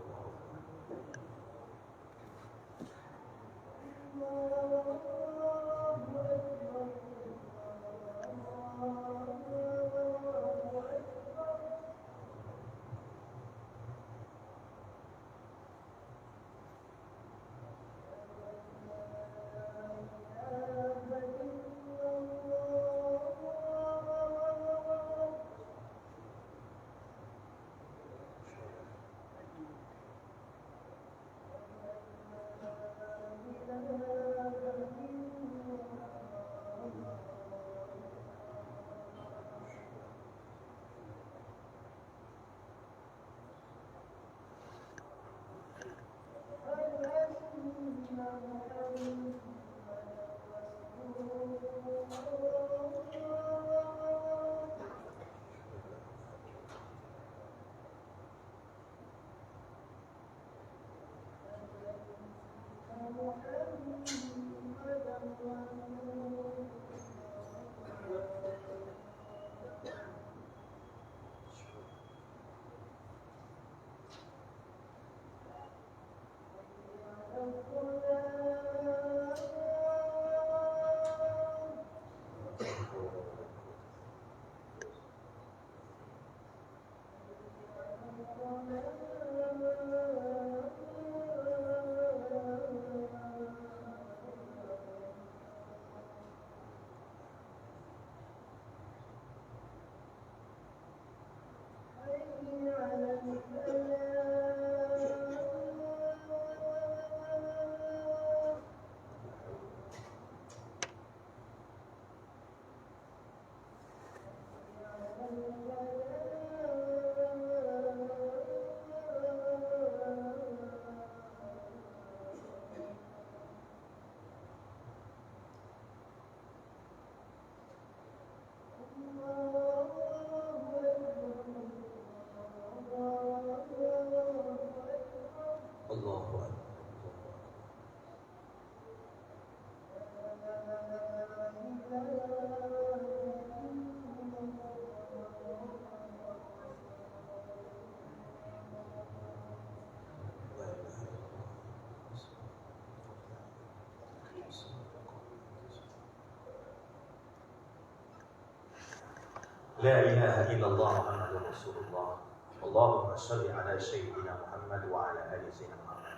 La ilaha illallah Muhammadur Rasulullah. Allahumma salli ala Sayyidina Muhammad wa ala ali Sayyidina Muhammad.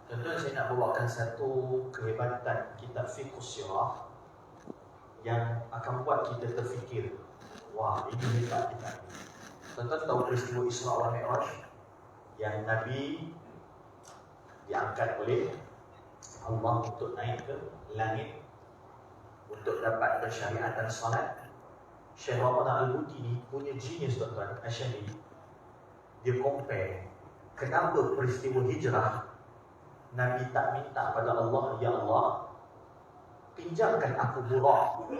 Tuan-tuan, saya nak bawakan satu kehebatan kitab fiqh sirah yang akan buat kita terfikir, wah, ini hebat kita. Tuan-tuan tahu peristiwa Isra wal Mi'raj yang Nabi diangkat oleh Allah untuk naik ke langit untuk dapat bersyariatan salat. Syekh Ramadan Al-Buti ni punya genius, tuan-tuan, Asyadi. Dia compare kenapa peristiwa hijrah Nabi tak minta pada Allah, ya Allah, pinjamkan aku Buraq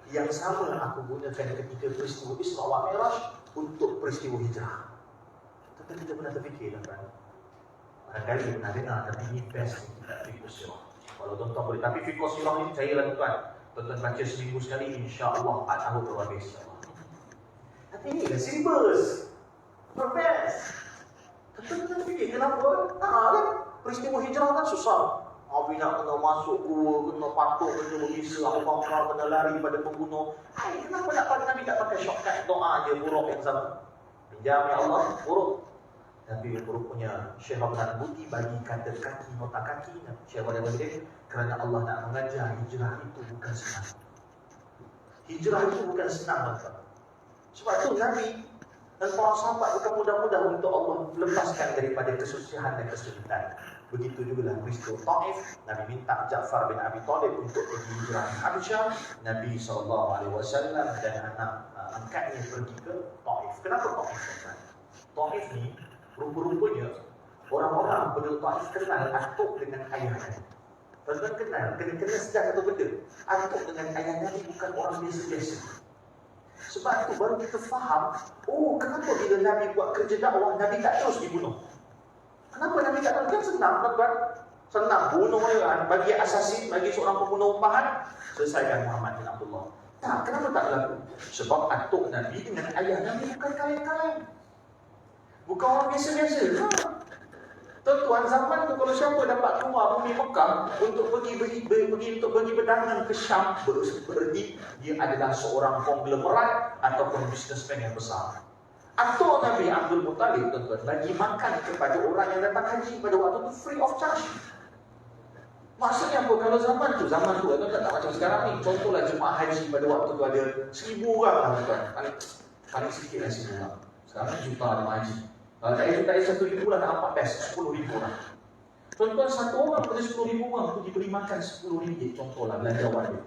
yang sama aku gunakan ketika peristiwa Isra wal Mi'raj untuk peristiwa hijrah. Tapi kita pernah terfikir, tuan-tuan, barangkali pernah dengar, tapi ini best kita fiqh sirah. Kalau tuan-tuan boleh, tapi fiqh sirah ini percayalah tuan-tuan, tuan-tuan baca seminggu sekali, insya-Allah 4 tahun baru habis, insya-Allah. Tapi ini dah syllabus, best. Tuan-tuan fikir kenapa? Kan peristiwa hijrah kan susah. Nabi nak kena masuk gua, kena patung, kena berbisa, Abu Bakar kena lari pada pembunuh. Kenapa Nabi tak pakai shortcut doa je Buraq yang sama? Pinjam ya Allah, Buraq. Tapi rupanya Syekh Ramadan Al-Buti bagi kata kaki, nota kaki Syekh Ramadan Al-Buti, kerana Allah nak mengajar hijrah itu bukan senang. Hijrah itu bukan senang, tuan-tuan. Sebab tu Nabi dan para sahabat bukan mudah-mudah untuk Allah lepaskan daripada kesusahan dan kesulitan. Begitu juga dalam peristiwa Taif, Nabi minta Ja'far bin Abi Talib untuk pergi hijrah ke Habasyah. Nabi SAW dan anak angkatnya pergi ke Taif. Kenapa Taif? Taif ni rupa-rupanya orang-orang penduduk Taif kenal atuk dengan ayahnya. Tuan-tuan kena sedar satu benda. Atuk dengan ayahnya ni bukan orang biasa-biasa. Sebab itu baru kita faham, oh, kenapa bila Nabi buat kerja dakwah, Nabi tak terus dibunuh. Kenapa Nabi tak terus? Kan senang, tuan-tuan. Senang bunuh orang, bagi assassin, bagi seorang pembunuh umpahan, selesaikan Muhammad bin Abdullah. Tak, kenapa tak berlaku? Sebab atuk Nabi dengan ayah Nabi bukan kaleng-kaleng. Bukan orang biasa-biasa. Tuan-tuan, zaman tu kalau siapa dapat keluar bumi Mekah untuk pergi berdagang ke Syam, berarti dia adalah seorang konglomerat ataupun bisnesmen yang besar. Atuk Nabi Abdul Muttalib, tuan-tuan, bagi makan kepada orang yang datang haji pada waktu itu free of charge. Maksudnya apa? Kalau zaman tu tuan-tuan, tak macam sekarang ni. Contohlah jemaah haji pada waktu tu ada 1,000 orang lah, tuan-tuan. Paling sikit lah 1,000 orang. Sekarang juta jemaah haji. Kalau tak 1,000 lah, tak nampak best, 10,000 orang. Tuan-tuan, satu orang pada 10,000 orang tu diberi makan RM10, contohlah belanja awal dia.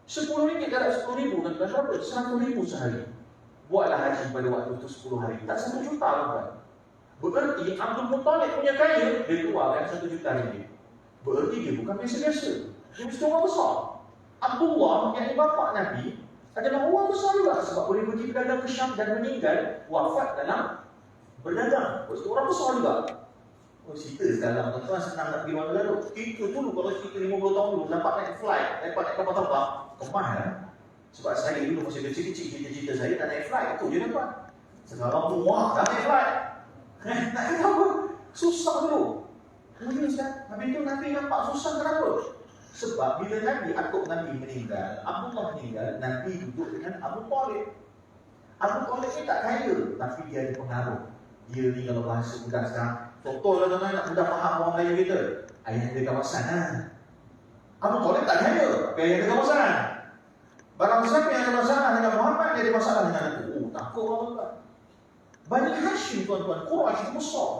RM10 darab 10,000, tuan-tuan, berapa? 100,000 sehari. Buatlah haji pada waktu itu 10 hari. Tak 1 juta, tuan-tuan. Berarti Abdul Muttalib punya kaya, dia keluarkan 1 juta ringgit. Berarti dia bukan biasa-biasa. Dia mesti orang besar. Abdullah, yang bapa Nabi, adalah orang besar juga. Sebab boleh pergi berdagang ke Syam dan meninggal, wafat dalam berdagang. Lepas tu orang besar juga. Oh, cerita sekarang, tuan-tuan, senang nak pergi mana lalu. Itu dulu, kalau cerita 50 tahun dulu, dapat naik flight, dapat naik kapal terbang, kemah lah. Sebab saya dulu masih kecil-kecil, cita-cita saya tak naik flight, itu je dapat. Sekarang muak tak naik flight. Nak kata apa? Susah dulu. Kemudian Ustaz, habis itu Nabi nampak susah kenapa? Sebab bila atuk Nabi meninggal, Abdullah meninggal, Nabi duduk dengan Abu Talib. Abu Talib ni tak kaya, tapi dia ada pengaruh. Dia ni kalau bahasa mudah sekarang, contohlah tuan-tuan nak mudah faham orang Melayu kita, ayah ada kawasan lah. Abu Talib tak kaya, tapi ayah ada kawasan. Barang siapa yang ada masalah dengan Muhammad, dia ada masalah dengan aku. Oh, takut orang tuan. Bani Hashim, tuan-tuan, Quraisy itu besar.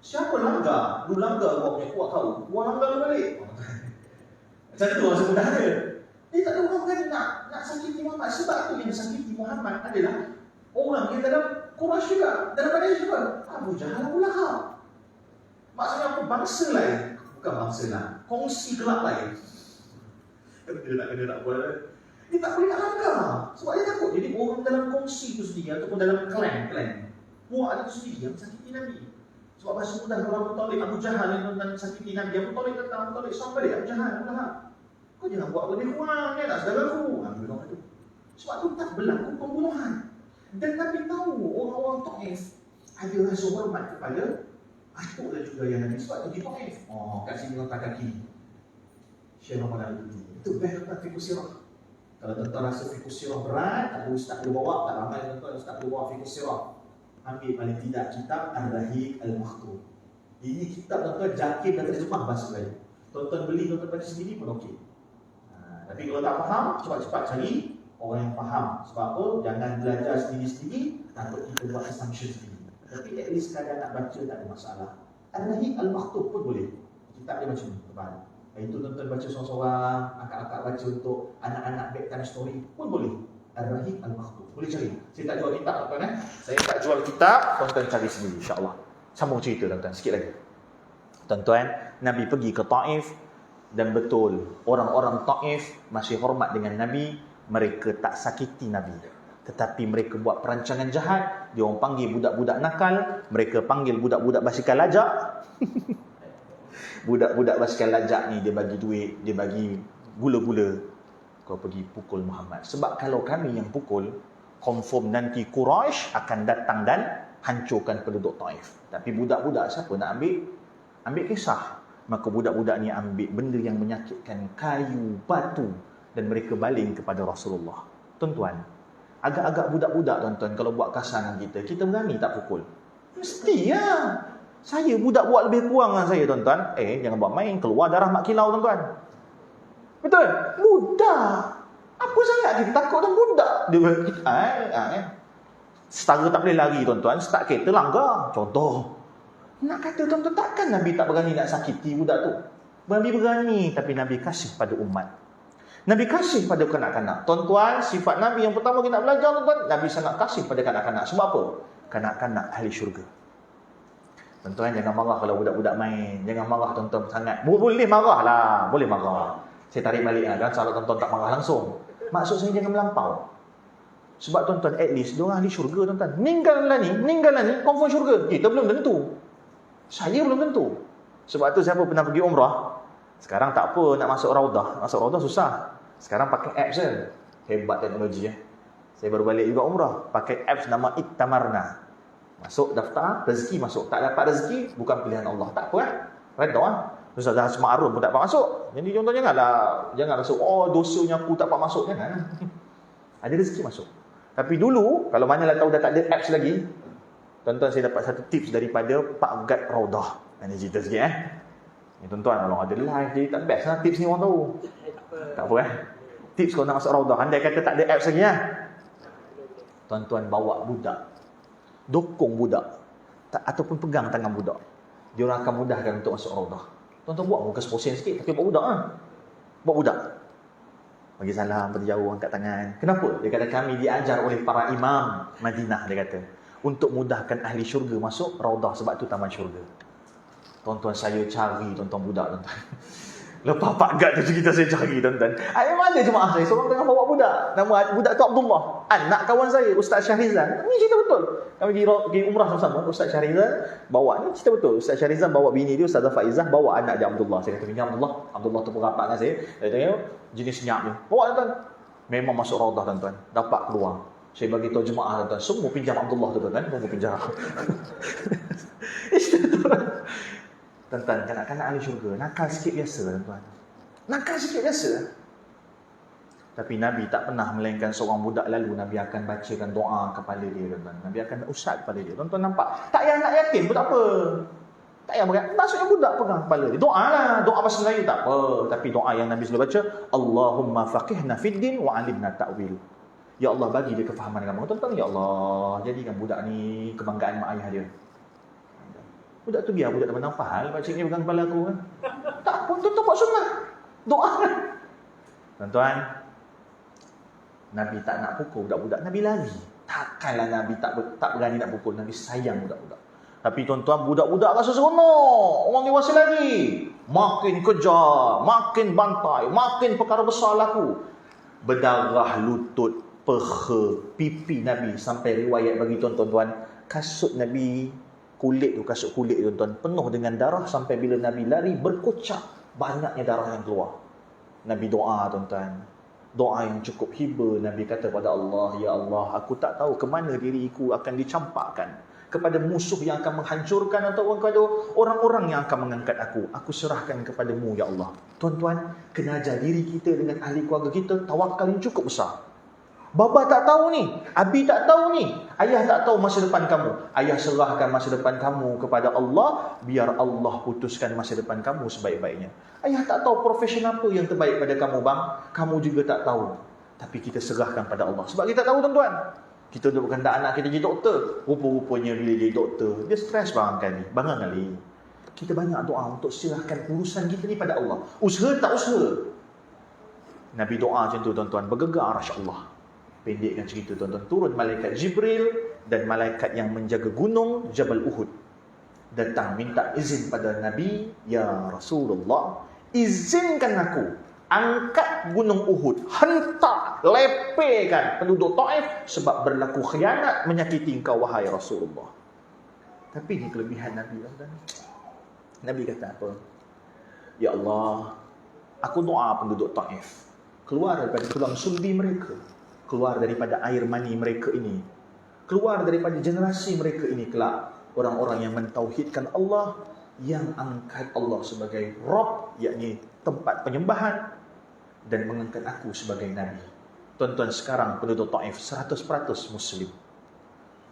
Siapa langgar? Lu langgar buat punya kuat kau. Buat langgar lu balik. Macam tu rasa mudah dia. Dia tak ada orang berani nak sakiti Muhammad. Sebab tu yang sakiti Muhammad adalah orang yang dalam Quraisy juga, dalam Bani Hashim juga. Abu Jahal, Abu Lahab. Maksudnya apa? Bangsa lain. Bukan bangsa lain. Kongsi gelap lain. Dia nak buat. Dia tak boleh nak langgar. Sebab dia takut. Jadi orang dalam kongsi itu sendiri ataupun dalam klan. Muak itu sendiri yang sakiti Nabi. Sebab bahasa mudah kalau Abu Talib, Abu Jahal yang sakiti Nabi. Abu Talib kata, Abu Talib sampai dia, Abu Jahal, Abu Lahab. Kau jangan buat lebih kurang, ya tak saudaraku. Sebab tu tak berlaku pembunuhan. Dan Nabi tahu orang-orang Taif ada rasa hormat kepada atuk dan juga yang Nabi. Sebab tu di Taif, kat sini letak kaki Syekh Ramadan itu best letak fiqh sirah. Kalau tuan-tuan rasa fikus sirah berat, tak ada ustaz boleh bawa, tak ramai tuan-tuan ustaz boleh bawa fikus sirah. Ambil paling tidak kitab Ar-Rahiq Al-Maktum. Ini kitab tuan-tuan Jakir dan terjemah bahasa Melayu. Tuan-tuan beli, tuan-tuan baca sendiri pun okey. Tapi kalau tak faham, cepat-cepat cari orang yang faham. Sebab apa? Jangan belajar sendiri-sendiri, takut kita buat assumption sendiri. Tapi at least sekadar nak baca tak ada masalah. Ar-Rahiq Al-Maktum pun boleh. Kitab dia macam ni, tebal. Itu tuan-tuan baca seorang-seorang, akak-akak baca untuk anak-anak bedtime story pun boleh. Ar-Rahiq Al-Maktum. Boleh cari. Saya tak jual kitab tuan-tuan Saya tak jual kitab, tuan-tuan cari sendiri insya-Allah. Sambung cerita tuan-tuan sikit lagi. Tuan-tuan, Nabi pergi ke Taif dan betul orang-orang Taif masih hormat dengan Nabi, mereka tak sakiti Nabi. Tetapi mereka buat perancangan jahat, dia orang panggil budak-budak nakal, mereka panggil budak-budak basikal lajak. Budak-budak basikal lajak ni dia bagi duit, dia bagi gula-gula. Kau pergi pukul Muhammad. Sebab kalau kami yang pukul, confirm nanti Quraisy akan datang dan hancurkan penduduk Taif. Tapi budak-budak siapa nak ambil kisah? Maka budak-budak ni ambil benda yang menyakitkan, kayu, batu, dan mereka baling kepada Rasulullah. Tuan-tuan, agak-agak budak-budak tuan-tuan kalau buat kasar dengan kita berani tak pukul? Mesti lah. Saya budak buat lebih kurang dengan saya tuan-tuan. Jangan buat main, keluar darah mak kilau tuan-tuan. Betul? Budak. Apa sangat kita takut dengan budak? Dia setara tak boleh lari tuan-tuan, start kereta langgar. Contoh. Nak kata tuan-tuan, takkan Nabi tak berani nak sakiti budak tu? Nabi berani, tapi Nabi kasih pada umat. Nabi kasih pada kanak-kanak. Tuan-tuan, sifat Nabi yang pertama kita nak belajar tuan-tuan, Nabi sangat kasih pada kanak-kanak. Sebab apa? Kanak-kanak ahli syurga. Tuan-tuan jangan marah kalau budak-budak main. Jangan marah tuan-tuan sangat. Boleh marah lah. Boleh marah. Saya tarik balik lah. Kalau tuan-tuan tak marah langsung. Maksud saya jangan melampau. Sebab tuan-tuan at least diorang ahli syurga tuan-tuan. Meninggallah ni confirm syurga. Kita belum tentu. Saya belum tentu. Sebab tu siapa pernah pergi umrah, sekarang tak apa nak masuk raudah. Masuk raudah susah. Sekarang pakai apps je. Hebat teknologi Saya baru balik juga umrah. Pakai apps nama Iktamarna. Masuk daftar, rezeki masuk. Tak dapat rezeki, bukan pilihan Allah. Tak apa redha Ustaz dah semua arun pun tak dapat masuk. Jadi contohnya jangan rasa dosanya aku tak dapat masuk. Jangan. Ada rezeki masuk. Tapi dulu, kalau manalah tahu dah tak ada apps lagi, tuan-tuan saya dapat satu tips daripada Pak Gad Raudah. Ini cerita sikit Ni tuan-tuan, kalau ada live jadi tak best lah tips ni orang tahu. Tak apa Tips kalau nak masuk Raudah, andai kata tak ada apps lagi tuan-tuan bawa budak, dokong budak ataupun pegang tangan budak, dia orang akan mudahkan untuk masuk Raudah. Tuan-tuan buat muka seposen sikit, tapi bawa budak bawa budak, bagi salam pada jauh, angkat tangan. Kenapa? Dia kata kami diajar oleh para imam Madinah, dia kata, untuk mudahkan ahli syurga masuk Raudah, sebab tu taman syurga. Tuan-tuan saya cari tuan-tuan budak tuan-tuan. Lepas Pak Gad tu kita saya cari tuan-tuan. Mana jemaah saya? Seorang tengah bawa budak. Nama budak tu Abdullah. Anak kawan saya, Ustaz Syahrizan. Ni cerita betul. Kami pergi umrah sama-sama. Ustaz Syahrizan bawa, ni cerita betul. Ustaz Syahrizan bawa bini dia, Ustazah Faizah, bawa anak dia Abdullah. Saya kata, bini Abdullah. Abdullah tu berapak dengan saya. Saya tanya, jenis senyap ni. Bawa tuan-tuan. Memang masuk Raudah tuan-tuan. Dapat keluar. Saya bagi tahu jemaah tuan-tuan. Semua pinjam Abdullah tu tuan-tuan. Semua pinjam. Tuan-tuan, kanak-kanak ahli syurga, nakal sikit biasa tuan-tuan. Nakal sikit biasa. Tapi Nabi tak pernah melainkan seorang budak lalu Nabi akan bacakan doa kepada dia tuan-tuan. Nabi akan usap kepada dia. Tuan-tuan nampak? Tak payah nak yakin pun tak apa. Tak payah berat. Maksudnya budak pegang kepala dia. Doa lah. Doa bahasa Melayu tak apa. Tapi doa yang Nabi selalu baca, Allahumma faqihna fid din wa alimna ta'wil. Ya Allah bagi dia kefahaman agama. Tuan-tuan, ya Allah jadikan budak ni kebanggaan mak ayah dia. Budak tu biar budak tak pernah faham baca ni pegang kepala aku kan. Tak pun tuan-tuan buat sunnah. Doa. Tuan-tuan, Nabi tak nak pukul budak-budak, Nabi lari. Takkanlah Nabi tak berani nak pukul, Nabi sayang budak-budak. Tapi tuan-tuan, budak-budak rasa seronok. Orang dewasa lagi. Makin kejar, makin bantai, makin perkara besar laku. Berdarah lutut, peha, pipi Nabi. Sampai riwayat bagi tuan-tuan, kasut Nabi, kasut kulit tuan-tuan, penuh dengan darah. Sampai bila Nabi lari, berkocak banyaknya darah yang keluar. Nabi doa tuan-tuan, doa yang cukup hiba. Nabi kata pada Allah, ya Allah, aku tak tahu ke mana diriku akan dicampakkan kepada musuh yang akan menghancurkan atau kepada orang-orang yang akan mengangkat aku. Aku serahkan kepadamu ya Allah. Tuan-tuan, kena ajar diri kita dengan ahli keluarga kita tawakal yang cukup besar. Bapa tak tahu ni, abi tak tahu ni, ayah tak tahu masa depan kamu. Ayah serahkan masa depan kamu kepada Allah, biar Allah putuskan masa depan kamu sebaik-baiknya. Ayah tak tahu profesi apa yang terbaik pada kamu bang, kamu juga tak tahu. Tapi kita serahkan pada Allah. Sebab kita tahu tuan-tuan, kita duk berkendak anak kita jadi doktor. Rupa-rupanya bila jadi doktor, dia stres barangkali. Kita banyak doa untuk serahkan urusan kita ni pada Allah. Usaha tak usaha. Nabi doa macam tu tuan-tuan, bergegar arsy Allah. Pendekkan cerita tuan-tuan, turun malaikat Jibril dan malaikat yang menjaga gunung Jabal Uhud. Datang minta izin pada Nabi, ya Rasulullah, izinkan aku angkat gunung Uhud, hentak, lepaskan penduduk Taif sebab berlaku khianat menyakiti engkau wahai Rasulullah. Tapi ni kelebihan Nabi. Nabi kata apa? Ya Allah, aku doa penduduk Taif keluar daripada tulang sulbi mereka, keluar daripada air mani mereka ini, keluar daripada generasi mereka ini kelak orang-orang yang mentauhidkan Allah, yang angkat Allah sebagai Rabb, yakni tempat penyembahan, dan mengangkat aku sebagai Nabi. Tuan-tuan, sekarang penduduk Taif 100% Muslim.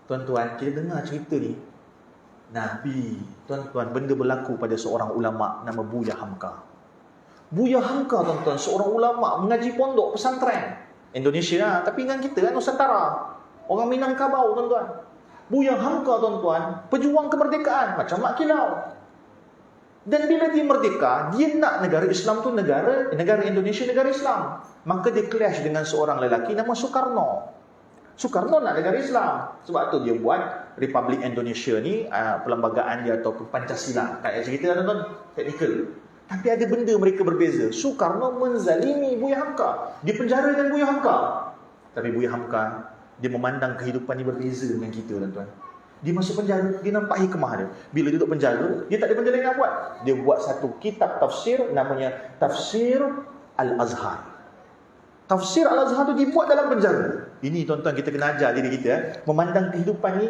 Tuan-tuan, kita dengar cerita ni, Nabi, tuan-tuan, benda berlaku pada seorang ulama nama Buya Hamka. Buya Hamka, tuan-tuan, seorang ulama mengaji pondok pesantren Indonesia, tapi dengan kita kan Nusantara, orang Minangkabau tuan-tuan. Buya Hamka tuan-tuan, pejuang kemerdekaan macam Mak Kilau. Dan bila dia merdeka, dia nak negara Islam tu negara Indonesia negara Islam. Maka dia clash dengan seorang lelaki nama Soekarno. Soekarno nak negara Islam. Sebab tu dia buat Republik Indonesia ni, perlembagaan dia atau Pancasila. Kayak cerita tuan-tuan, teknikal. Tapi ada benda mereka berbeza. Soekarno menzalimi Buya Hamka. Dia penjarakan Buya Hamka. Tapi Buya Hamka, dia memandang kehidupan ni berbeza dengan kita tuan-tuan. Dia masuk penjara, dia nampak hikmah dia. Bila dia duduk penjara, dia tak ada benda lain nak buat. Dia buat satu kitab tafsir, namanya Tafsir Al-Azhar. Tafsir Al-Azhar tu dibuat dalam penjara. Ini tuan-tuan, kita kena ajar diri kita, memandang kehidupan ni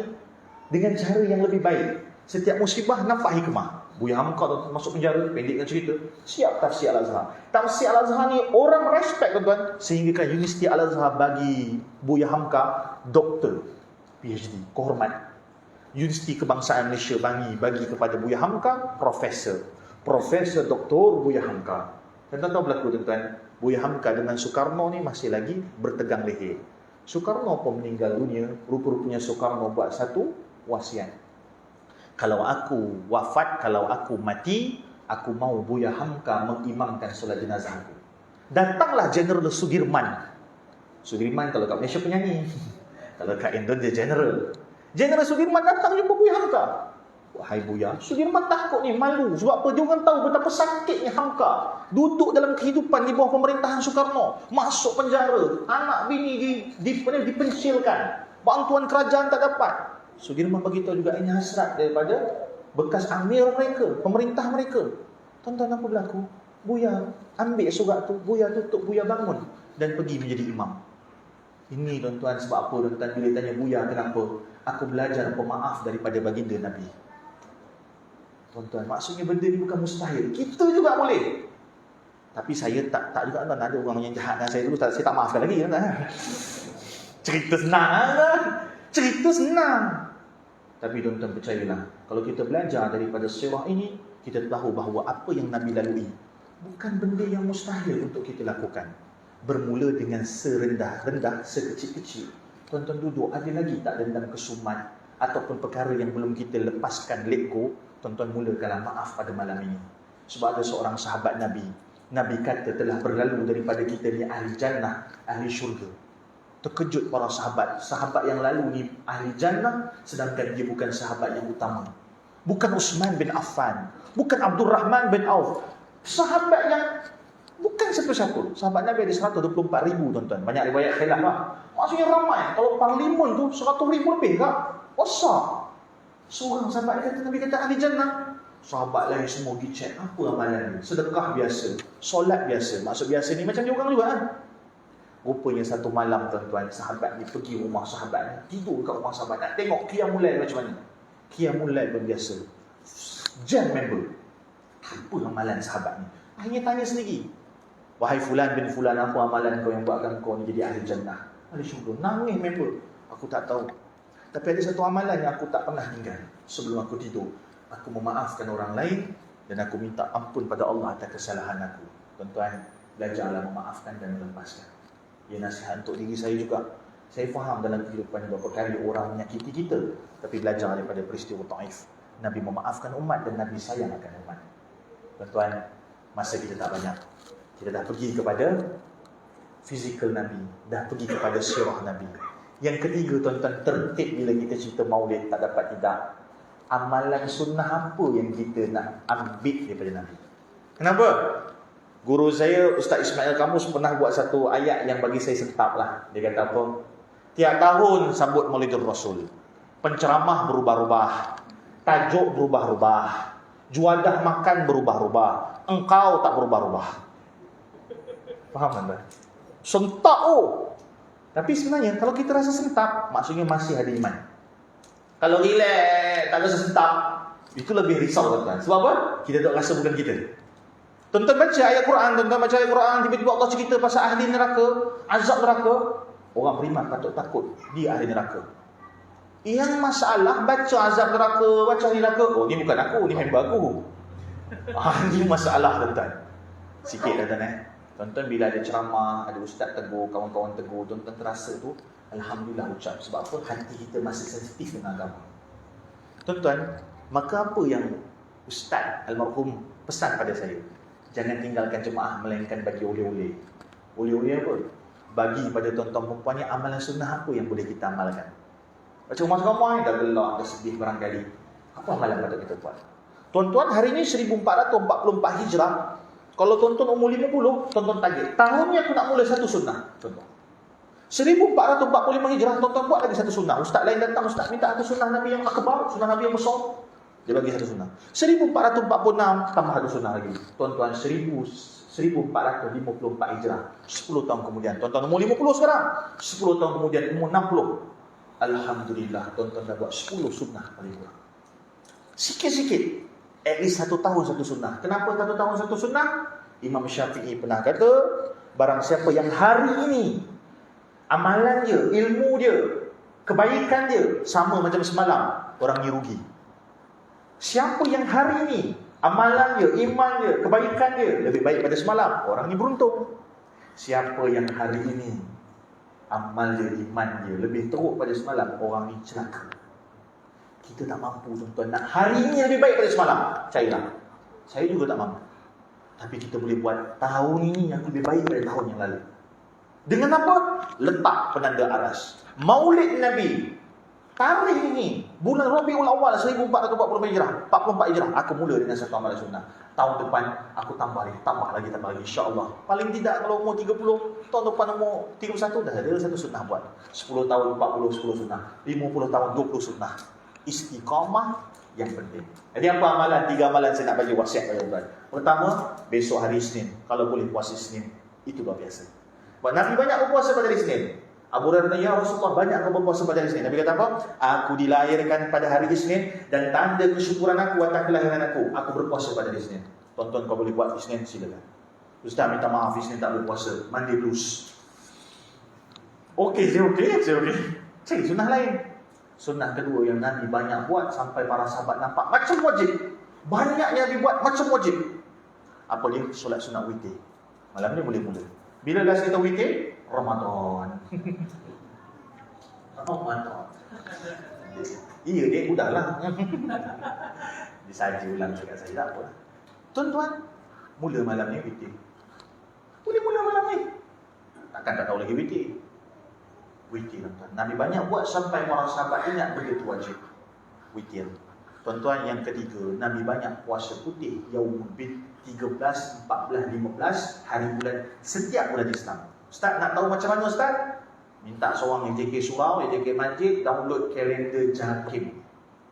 dengan cara yang lebih baik. Setiap musibah nampak hikmah. Buya Hamka masuk penjara, pendekkan cerita, siap Tafsir Al-Azhar. Tafsir Al-Azhar ni orang respect tuan-tuan, sehingga kan Universiti Al-Azhar bagi Buya Hamka doktor, PhD, kehormat. Universiti Kebangsaan Malaysia bagi kepada Buya Hamka Profesor Dr. Buya Hamka. Dan tuan-tuan berlaku tuan-tuan, Buya Hamka dengan Soekarno ni masih lagi bertegang leher. Soekarno pun meninggal dunia, rupa-rupanya Soekarno buat satu wasiat. Kalau aku wafat, kalau aku mati, aku mau Buya Hamka mengimamkan solat jenazah aku. Datanglah General Sudirman. Sudirman kalau kat Malaysia penyanyi, kalau kat Indonesia General Sudirman datang jumpa Buya Hamka. Wahai Buya, Sudirman takut ni, malu. Sebab apa? Dia orang tahu betapa sakitnya Hamka duduk dalam kehidupan di bawah pemerintahan Soekarno, masuk penjara, anak bini dipencilkan, bantuan kerajaan tak dapat. Sudirman beritahu juga, ini hasrat daripada bekas amir mereka, pemerintah mereka. Tuan-tuan, apa berlaku? Buya ambil surat tu, Buya tutup, Buya bangun dan pergi menjadi imam. Ini tuan-tuan, sebab apa tuan-tuan, bila tanya Buya kenapa? Aku belajar pemaaf daripada baginda Nabi. Tuan-tuan, maksudnya benda ni bukan mustahil. Kita juga boleh. Tapi saya tak juga tuan, ada orang yang jahat dengan saya dulu, saya tak maafkan lagi tuan. Cerita senang. Tapi tuan-tuan percayalah, kalau kita belajar daripada sirah ini, kita tahu bahawa apa yang Nabi lalui bukan benda yang mustahil untuk kita lakukan. Bermula dengan serendah-rendah, sekecil-kecil. Tuan-tuan duduk, ada lagi tak dendam kesumat ataupun perkara yang belum kita lepaskan, let go? Tuan-tuan, mulakanlah maaf pada malam ini. Sebab ada seorang sahabat Nabi kata telah berlalu daripada kita ni ahli jannah, ahli syurga. Terkejut para sahabat yang lalu ni ahli jannah, sedangkan dia bukan sahabat yang utama. Bukan Uthman bin Affan, bukan Abdul Rahman bin Auf. Sahabat yang bukan siapa-siapa. Sahabat Nabi ada 124,000 tuan-tuan. Banyak riwayat khilaf lah. Maksudnya ramai. Kalau parlimen tu 100,000 lebih tak? Besar. Seorang sahabat Nabi kata ahli jannah. Sahabat lain semua pergi check apa amalan ni. Sedekah biasa, solat biasa. Maksud biasa ni macam dia orang juga kan. Rupanya satu malam tuan-tuan, sahabat ni pergi rumah sahabat ni, tidur kat rumah sahabat, nak tengok qiyamul lail macam mana. Qiyamul Lail pun biasa. Jam member. Apa amalan sahabat ni? Akhirnya tanya sendiri. Wahai fulan bin fulan, apa amalan kau yang buatkan kau ni jadi ahli jannah? Ahli syurga. Nangis member. Aku tak tahu. Tapi ada satu amalan yang aku tak pernah tinggal. Sebelum aku tidur, aku memaafkan orang lain dan aku minta ampun pada Allah atas kesalahan aku. Tuan-tuan, belajarlah memaafkan dan melepaskan. Ia nasihat untuk diri saya juga. Saya faham dalam kehidupan berapa kali orang menyakiti kita, tapi belajar daripada peristiwa Taif. Nabi memaafkan umat dan Nabi sayang akan umat. Tuan-tuan, masa kita tak banyak. Kita dah pergi kepada fizikal Nabi, dah pergi kepada sirah Nabi. Yang ketiga, tuan-tuan, tertib bila kita cerita maulid tak dapat tidak. Amalan sunnah apa yang kita nak ambil daripada Nabi? Kenapa? Guru saya, Ustaz Ismail Kamus pernah buat satu ayat yang bagi saya sentap lah. Dia kata apa? Tiap tahun sambut Maulidur Rasul, penceramah berubah-ubah, tajuk berubah-ubah, juadah makan berubah-ubah, engkau tak berubah-ubah. Faham anda? Sentap Tapi sebenarnya kalau kita rasa sentap, maksudnya masih ada iman. Kalau relax, tak rasa sentap, itu lebih risau, tuan-tuan. Sebab apa? Kita tak rasa bukan kita. Tuan-tuan baca ayat Quran, tiba-tiba Allah cerita pasal ahli neraka, azab neraka. Orang beriman patut takut, dia ahli neraka. Yang masalah baca azab neraka, baca ahli neraka, oh ni bukan aku, ni member aku. Ini masalah, tuan-tuan. Sikit, tuan-tuan. Tuan-tuan, bila ada ceramah, ada ustaz tegur, kawan-kawan tegur, tuan-tuan terasa tu, alhamdulillah ucap. Sebab apa? Hati kita masih sensitif dengan agama. Tuan-tuan, maka apa yang Ustaz almarhum pesan pada saya? Jangan tinggalkan jemaah melainkan bagi oleh-oleh. Oleh-oleh apa? Bagi pada tuan-tuan perempuan ni amalan sunnah apa yang boleh kita amalkan. Macam rumah ramai dah gelak, dah sedih barangkali. Apa amalan patut kita buat? Tuan-tuan, hari ni 1444 Hijrah. Kalau tuan-tuan umur 50, tuan-tuan target. Tahun ni aku nak mula satu sunnah, tuan-tuan. 1445 Hijrah, tuan-tuan buat lagi satu sunnah. Ustaz lain datang, ustaz minta satu sunnah Nabi yang akbar, sunnah Nabi yang besar. Dia bagi satu sunnah. 1446 tambah satu sunnah lagi. Tuan-tuan, 1454 Hijrah. 10 tahun kemudian. Tuan-tuan umur 50 sekarang. 10 tahun kemudian umur 60. Alhamdulillah, tuan-tuan dah buat 10 sunnah paling kurang. Sikit-sikit. At least 1 tahun satu sunnah. Kenapa 1 tahun satu sunnah? Imam Syafi'i pernah kata, barang siapa yang hari ini amalan dia, ilmu dia, kebaikan dia sama macam semalam, orang ni rugi. Siapa yang hari ini amalan dia, iman dia, kebaikan dia lebih baik pada semalam, orang ni beruntung. Siapa yang hari ini amal dia, iman dia lebih teruk pada semalam, orang ni celaka. Kita tak mampu, tuan-tuan, nak hari ini lebih baik pada semalam. Carilah. Saya juga tak mampu. Tapi kita boleh buat tahun ini yang lebih baik pada tahun yang lalu. Dengan apa? Letak penanda aras. Maulid Nabi. Tarikh ini, bulan Rabiul Awal 1444 Hijrah, 44 Hijrah, aku mula dengan satu amalan sunnah. Tahun depan aku tambah lagi insya-Allah. Paling tidak kalau umur 30, tahun depan umur 31 dah ada satu sunnah buat. 10 tahun 40 10 sunnah, 50 tahun 20 sunnah. Istiqamah yang penting. Jadi apa amalan? 3 amalan saya nak bagi wasiat pada tuan. Pertama, besok hari Isnin, kalau boleh puasa Isnin, itu luar biasa. Sebab Nabi banyak berpuasa pada hari Isnin. Abu Hurairah, ya Rasulullah, banyak kau berpuasa pada hari Isnin. Nabi kata apa? Aku dilahirkan pada hari Isnin dan tanda kesyukuran aku atas kelahiran aku berpuasa pada hari Isnin. Tuan-tuan, kau boleh buat Isnin, silakan. Ustaz minta maaf, Isnin tak boleh puasa, Monday blues. Okey. Cari sunnah lain. Sunnah kedua yang Nabi banyak buat sampai para sahabat nampak macam wajib. Banyaknya Nabi buat macam wajib. Apa dia? Solat sunat witir. Malam ni boleh mula. Bila dah kita witir? Ramadan. Iya, dia udahlah. Disaji ulang cakap saya, tak apa. Tuan-tuan, mula malam ni witir. Boleh mula malam ni. Takkan tak tahu lagi witir. Witir, tuan-tuan. Nabi banyak buat sampai para sahabat ingat benda tu wajib. Witir. Tuan-tuan, yang ketiga, Nabi banyak puasa putih Yaumul Bid 13, 14, 15 hari bulan setiap bulan Islam. Ustaz nak tahu macam mana Ustaz? Minta seorang JK Surau, JK Masjid, download kalender JAKIM.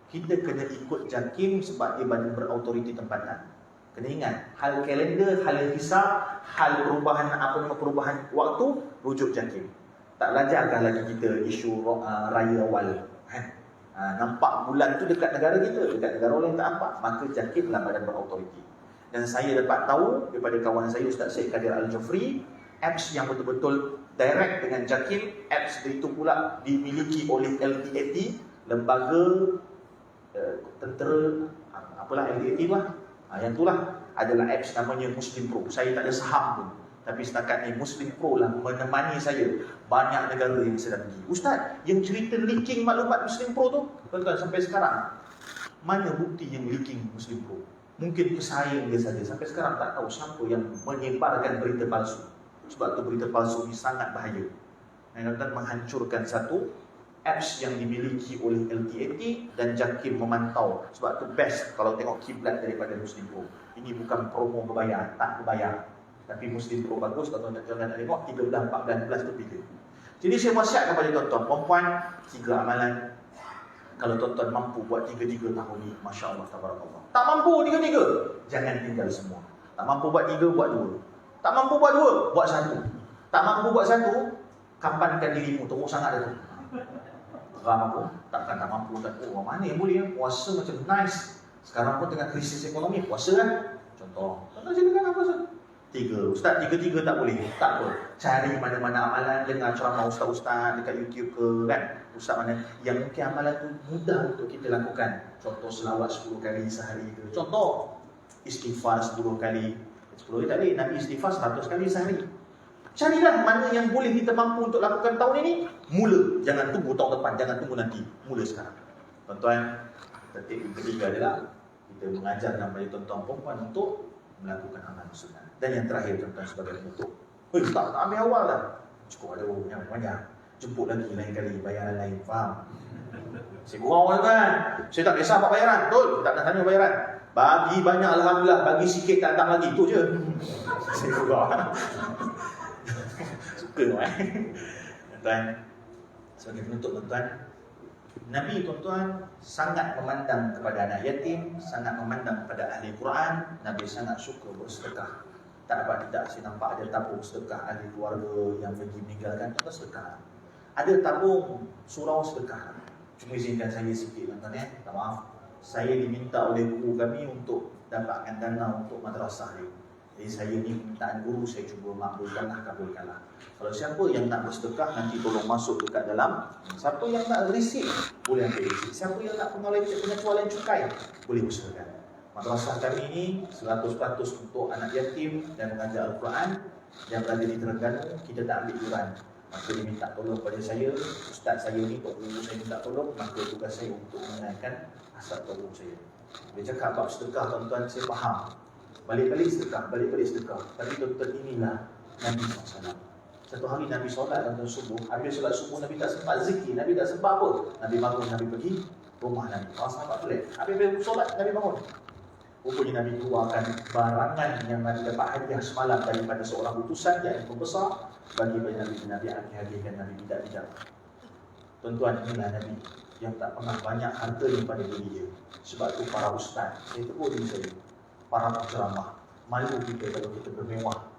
Kita kena ikut JAKIM sebab dia berautoriti tempatan. Kena ingat, hal kalender, hal hisab, hal perubahan waktu, rujuk JAKIM. Tak belajarkah lagi kita isu raya awal? nampak bulan tu dekat negara kita, dekat negara lain tak nampak, maka JAKIM lah badan berautoriti. Dan saya dapat tahu daripada kawan saya Ustaz Syed Kadir Al-Jafri, apps yang betul-betul direct dengan JAKIM, apps itu pula dimiliki oleh LTAT, lembaga tentera, apalah LTAT lah, yang itulah adalah apps namanya Muslim Pro. Saya tak ada saham pun, tapi setakat ni Muslim Pro lah menemani saya banyak negara yang sedang pergi. Ustaz, yang cerita leaking maklumat Muslim Pro tu, tuan-tuan, sampai sekarang mana bukti yang leaking Muslim Pro? Mungkin pesaing dia saja. Sampai sekarang tak tahu siapa yang menyebarkan berita palsu. Sebab tu berita palsu ni sangat bahaya. Dan menghancurkan satu apps yang dimiliki oleh LTAT dan JAKIM memantau. Sebab tu best kalau tengok kiblat daripada Muslim Pro. Ini bukan promo berbayar, tak berbayar. Tapi Muslim Pro bagus, tuan-tuan nak tengok 13, 14, 15 tu pilih. Jadi saya wasiat kepada tuan-tuan, perempuan, 3 amalan. Kalau tuan-tuan mampu buat 3-3 tahun ni, Masya Allah, tabarakallah. Tak mampu 3-3, jangan tinggal semua. Tak mampu buat 3, buat 2. Tak mampu buat 2, buat 1. Tak mampu buat 1, kampankan dirimu, teruk sangat dah tu. Terang aku, takkan tak mampu kan. Oh, mana yang boleh, puasa macam nice. Sekarang pun tengah krisis ekonomi, puasa kan. Contoh, tuan-tuan silakan apa saja. 3, Ustaz 3-3 tak boleh. Tak apa, cari mana-mana amalan, dengar ceramah ustaz-ustaz dekat YouTube ke kan. Ustaz mana yang mungkin amalan tu mudah untuk kita lakukan. Contoh selawat 10 kali sehari ke. Contoh istighfar 10 kali. 10 tak boleh, Nabi istighfar 100 kali sehari. Carilah mana yang boleh kita mampu untuk lakukan tahun ini. Mula, jangan tunggu tahun depan, jangan tunggu nanti. Mula sekarang. Tuan-tuan, tertib yang ketiga adalah kita mengajar kepada tuan-tuan perempuan untuk melakukan amal sunnah. Dan yang terakhir, tuan-tuan, sebagai penutup. Tak ambil awal dah. Cukup ada yang banyak. Jemput lagi lain kali, bayaran lain. Faham? Saya kurang kan? Saya tak kisah apa bayaran. Betul? Tak nak tanya bayaran. Bagi banyak, Alhamdulillah. Bagi sikit tak datang lagi. Itu je. Saya kurang. Suka kan? Tuan-tuan, sebagai penutup, tuan-tuan, Nabi, tuan-tuan, sangat memandang kepada anak yatim, sangat memandang kepada ahli Quran. Nabi sangat suka bersedekah. Tak dapat tidak, saya nampak ada tabung sedekah ahli keluarga yang pergi meninggalkan, tuan-tuan, sedekah. Ada tabung surau sedekah. Cuma izinkan saya sikit, tuan-tuan, minta maaf. Saya diminta oleh guru kami untuk dapatkan dana untuk madrasah ni. Jadi saya ni permintaan guru, saya cuba makbulkanlah, kabulkanlah. Kalau siapa yang nak bersedekah, nanti tolong masuk dekat dalam. Siapa yang nak resit, boleh ambil resit. Siapa yang nak pengecualian cukai, boleh bersedekah. Madrasah kami ini 100% untuk anak yatim dan mengajar Al-Quran yang berada di Terengganu. Kita tak ambil iuran. Maka dia minta tolong pada saya, ustaz saya ni, tok guru saya minta tolong, maka tugas saya untuk menunaikan asal tok guru saya. Dia cakap bab sedekah, tuan-tuan, saya faham. Balik-balik sedekah. Tapi tuan-tuan, inilah Nabi SAW. Satu hari Nabi solat dan subuh. Habis solat subuh, Nabi tak sempat zikir, Nabi tak sempat apa. Nabi bangun, Nabi pergi rumah Nabi. Sahabat pelik. Habis solat, Nabi bangun. Rupanya Nabi keluarkan barangan yang Nabi dapat hadiah semalam daripada seorang utusan yang pembesar. Bagi Nabi hadiahkan Nabi tidak. Tuan-tuan, inilah Nabi yang tak pernah banyak harta daripada diri dia. Sebab tu para ustaz, saya tegur diri saya, para penceramah, malu kita kalau kita bermewah.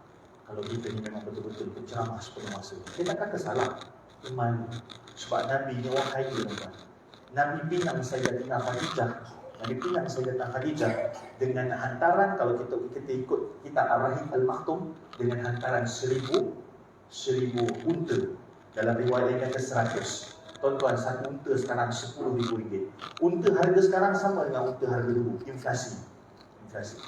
Kalau kita ni memang betul-betul berceramah sepenuh masa. Kita tak kata salah, malu. Sebab Nabi ni orang kaya, tuan-tuan. Nabi pinang Sayyidatina Khadijah. Nabi pinang Sayyidatina Khadijah dengan hantaran, kalau kita ikut kitab Ar-Rahim Al-Maktum, dengan hantaran 1000 unta. Dalam riwayat yang kata 100. Tuan-tuan, satu unta sekarang RM10,000. Unta harga sekarang sama dengan unta harga dulu. Inflasi.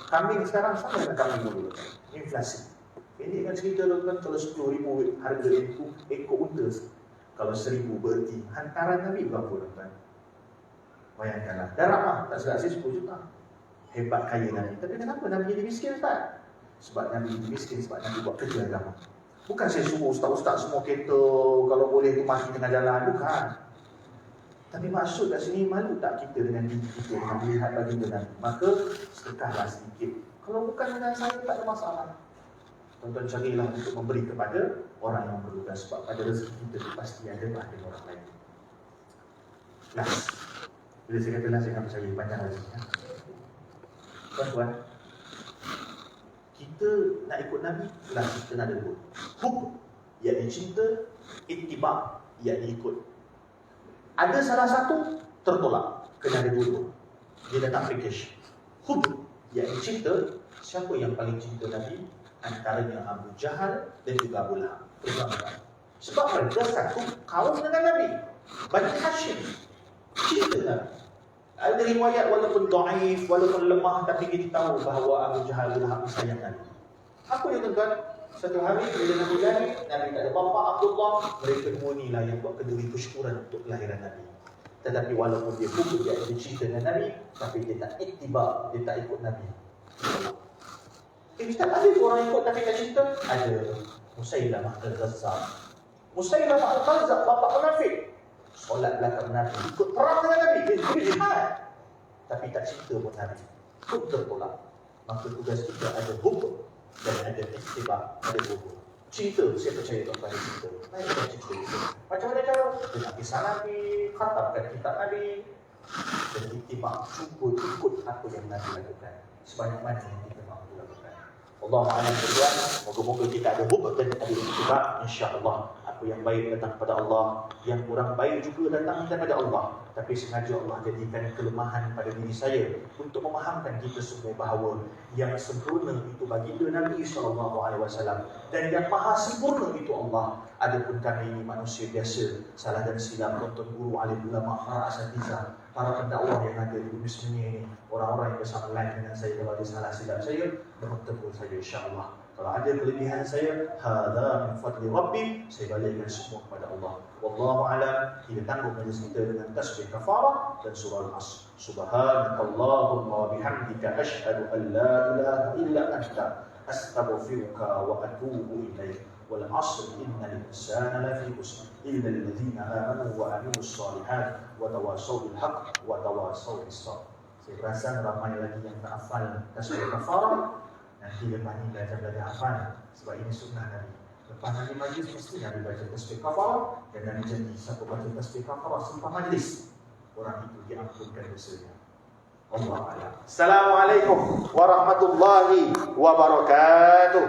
Kambing sekarang sama dengan kambing dulu. Inflasi. Ini kan cerita, tuan-tuan, kalau RM10,000 harga ekor unta. Kalau 1,000 berarti hantaran Nabi berapa, tuan-tuan? Bayangkanlah. Darab lah, tak silap saya 10 juta. Hebat kaya Nabi. Tapi kenapa Nabi jadi miskin, Ustaz? Sebab Nabi jadi miskin, sebab Nabi buat kerja agama. Bukan saya suruh ustaz-ustaz semua kereta kalau boleh tu mati tengah jalan, bukan. Tapi maksud kat sini, malu tak kita dengan diri kita, dengan melihat baginda Nabi? Maka sedekahlah sedikit. Kalau bukan dengan saya, tak ada masalah. Tuan-tuan, carilah untuk memberi kepada orang yang memerlukan. Sebab pada rezeki kita tu pasti ada pada orang lain. Last. Bila saya kata last, saya akan percaya panjang lagi. Tuan-tuan, kita nak ikut Nabi, last kita nak ada dua. Hub, yakni cinta. Ittiba', yakni ikut. Ada salah satu, tertolak. Kena ada dua. Dia datang application. Hub, yang cinta, siapa yang paling cinta Nabi? Antaranya Abu Jahal dan juga Abu Lahab. Sebab mereka satu kaum dengan Nabi, Bani Hashim, cinta Nabi. Ada riwayat walaupun dhaif, walaupun lemah, tapi kita tahu bahawa Abu Jahal dan Abu Lahab sayang Nabi. Apa yang tuan-tuan? Satu hari bila Nabi lahir, Nabi tak ada bapa Abdullah, mereka dua ni lah yang buat keduri kesyukuran untuk kelahiran Nabi. Tetapi walaupun dia pun dia ada cinta dengan Nabi, tapi dia tak iktibar, dia tak ikut Nabi. Kita ada orang ikut tapi tak cinta? Ada. Musailamah al-Ghazzab. Musailamah al-Ghazzab, bapa munafik. Solat belakang Nabi, ikut perang dengan Nabi, dia jihad. Tapi tak cinta pun Nabi. Pun tertolak. Maka tugas kita ada hukum dan ada iktibar, ada hukum. Cinta, saya percaya tuan pada cinta. Naikkan cinta itu. Macam mana cara? Dengan kisah Nabi, khatamkan kitab Nabi. Dan iktibar, cuba ikut apa yang Nabi lakukan. Sebanyak mana yang kita mampu lakukan. Allahu'alam berdoa, moga-moga kita ada hubub dan ada iktibar, insya-Allah. Apa yang baik datang kepada Allah, yang kurang baik juga datang daripada Allah. Tapi sengaja Allah jadikan kelemahan pada diri saya untuk memahamkan kita semua bahawa yang sempurna itu baginda Nabi SAW dan yang maha sempurna itu Allah. Adapun kami ini manusia biasa, salah dan silap, tuan-tuan guru, alim ulama, para asatizah, para pendakwah yang ada di bumi dunia ini, orang-orang yang bersama lain dengan saya, kalau ada salah silap saya, mohon tegur saya insya-Allah. Kalau ada kelebihan saya, hadza min fadli rabbi, saya balikkan semua kepada Allah. Wallahu a'lam. Kita tangguh majlis kita dengan tasbih kafarah dan surah Al-Asr. Subhanakallahumma wa bihamdika asyhadu an la ilaha illa anta astaghfiruka wa atubu ilaik. Wal 'asr innal insana lafi khusr illa alladhina amanu wa 'amilus shalihat wa tawassaw bil haqq wa tawassaw bis sabr. Saya rasa ramai lagi yang tak hafal tasbih kafarah. Nanti lepas ni belajar hafal, sebab ini sunnah Nabi. Lepas Nabi majlis mesti Nabi baca tasbih kafarah, dan Nabi janji siapa baca tasbih kafarah selepas majlis, orang itu diampunkan dosanya. Wallahu a'lam. Assalamualaikum warahmatullahi wabarakatuh.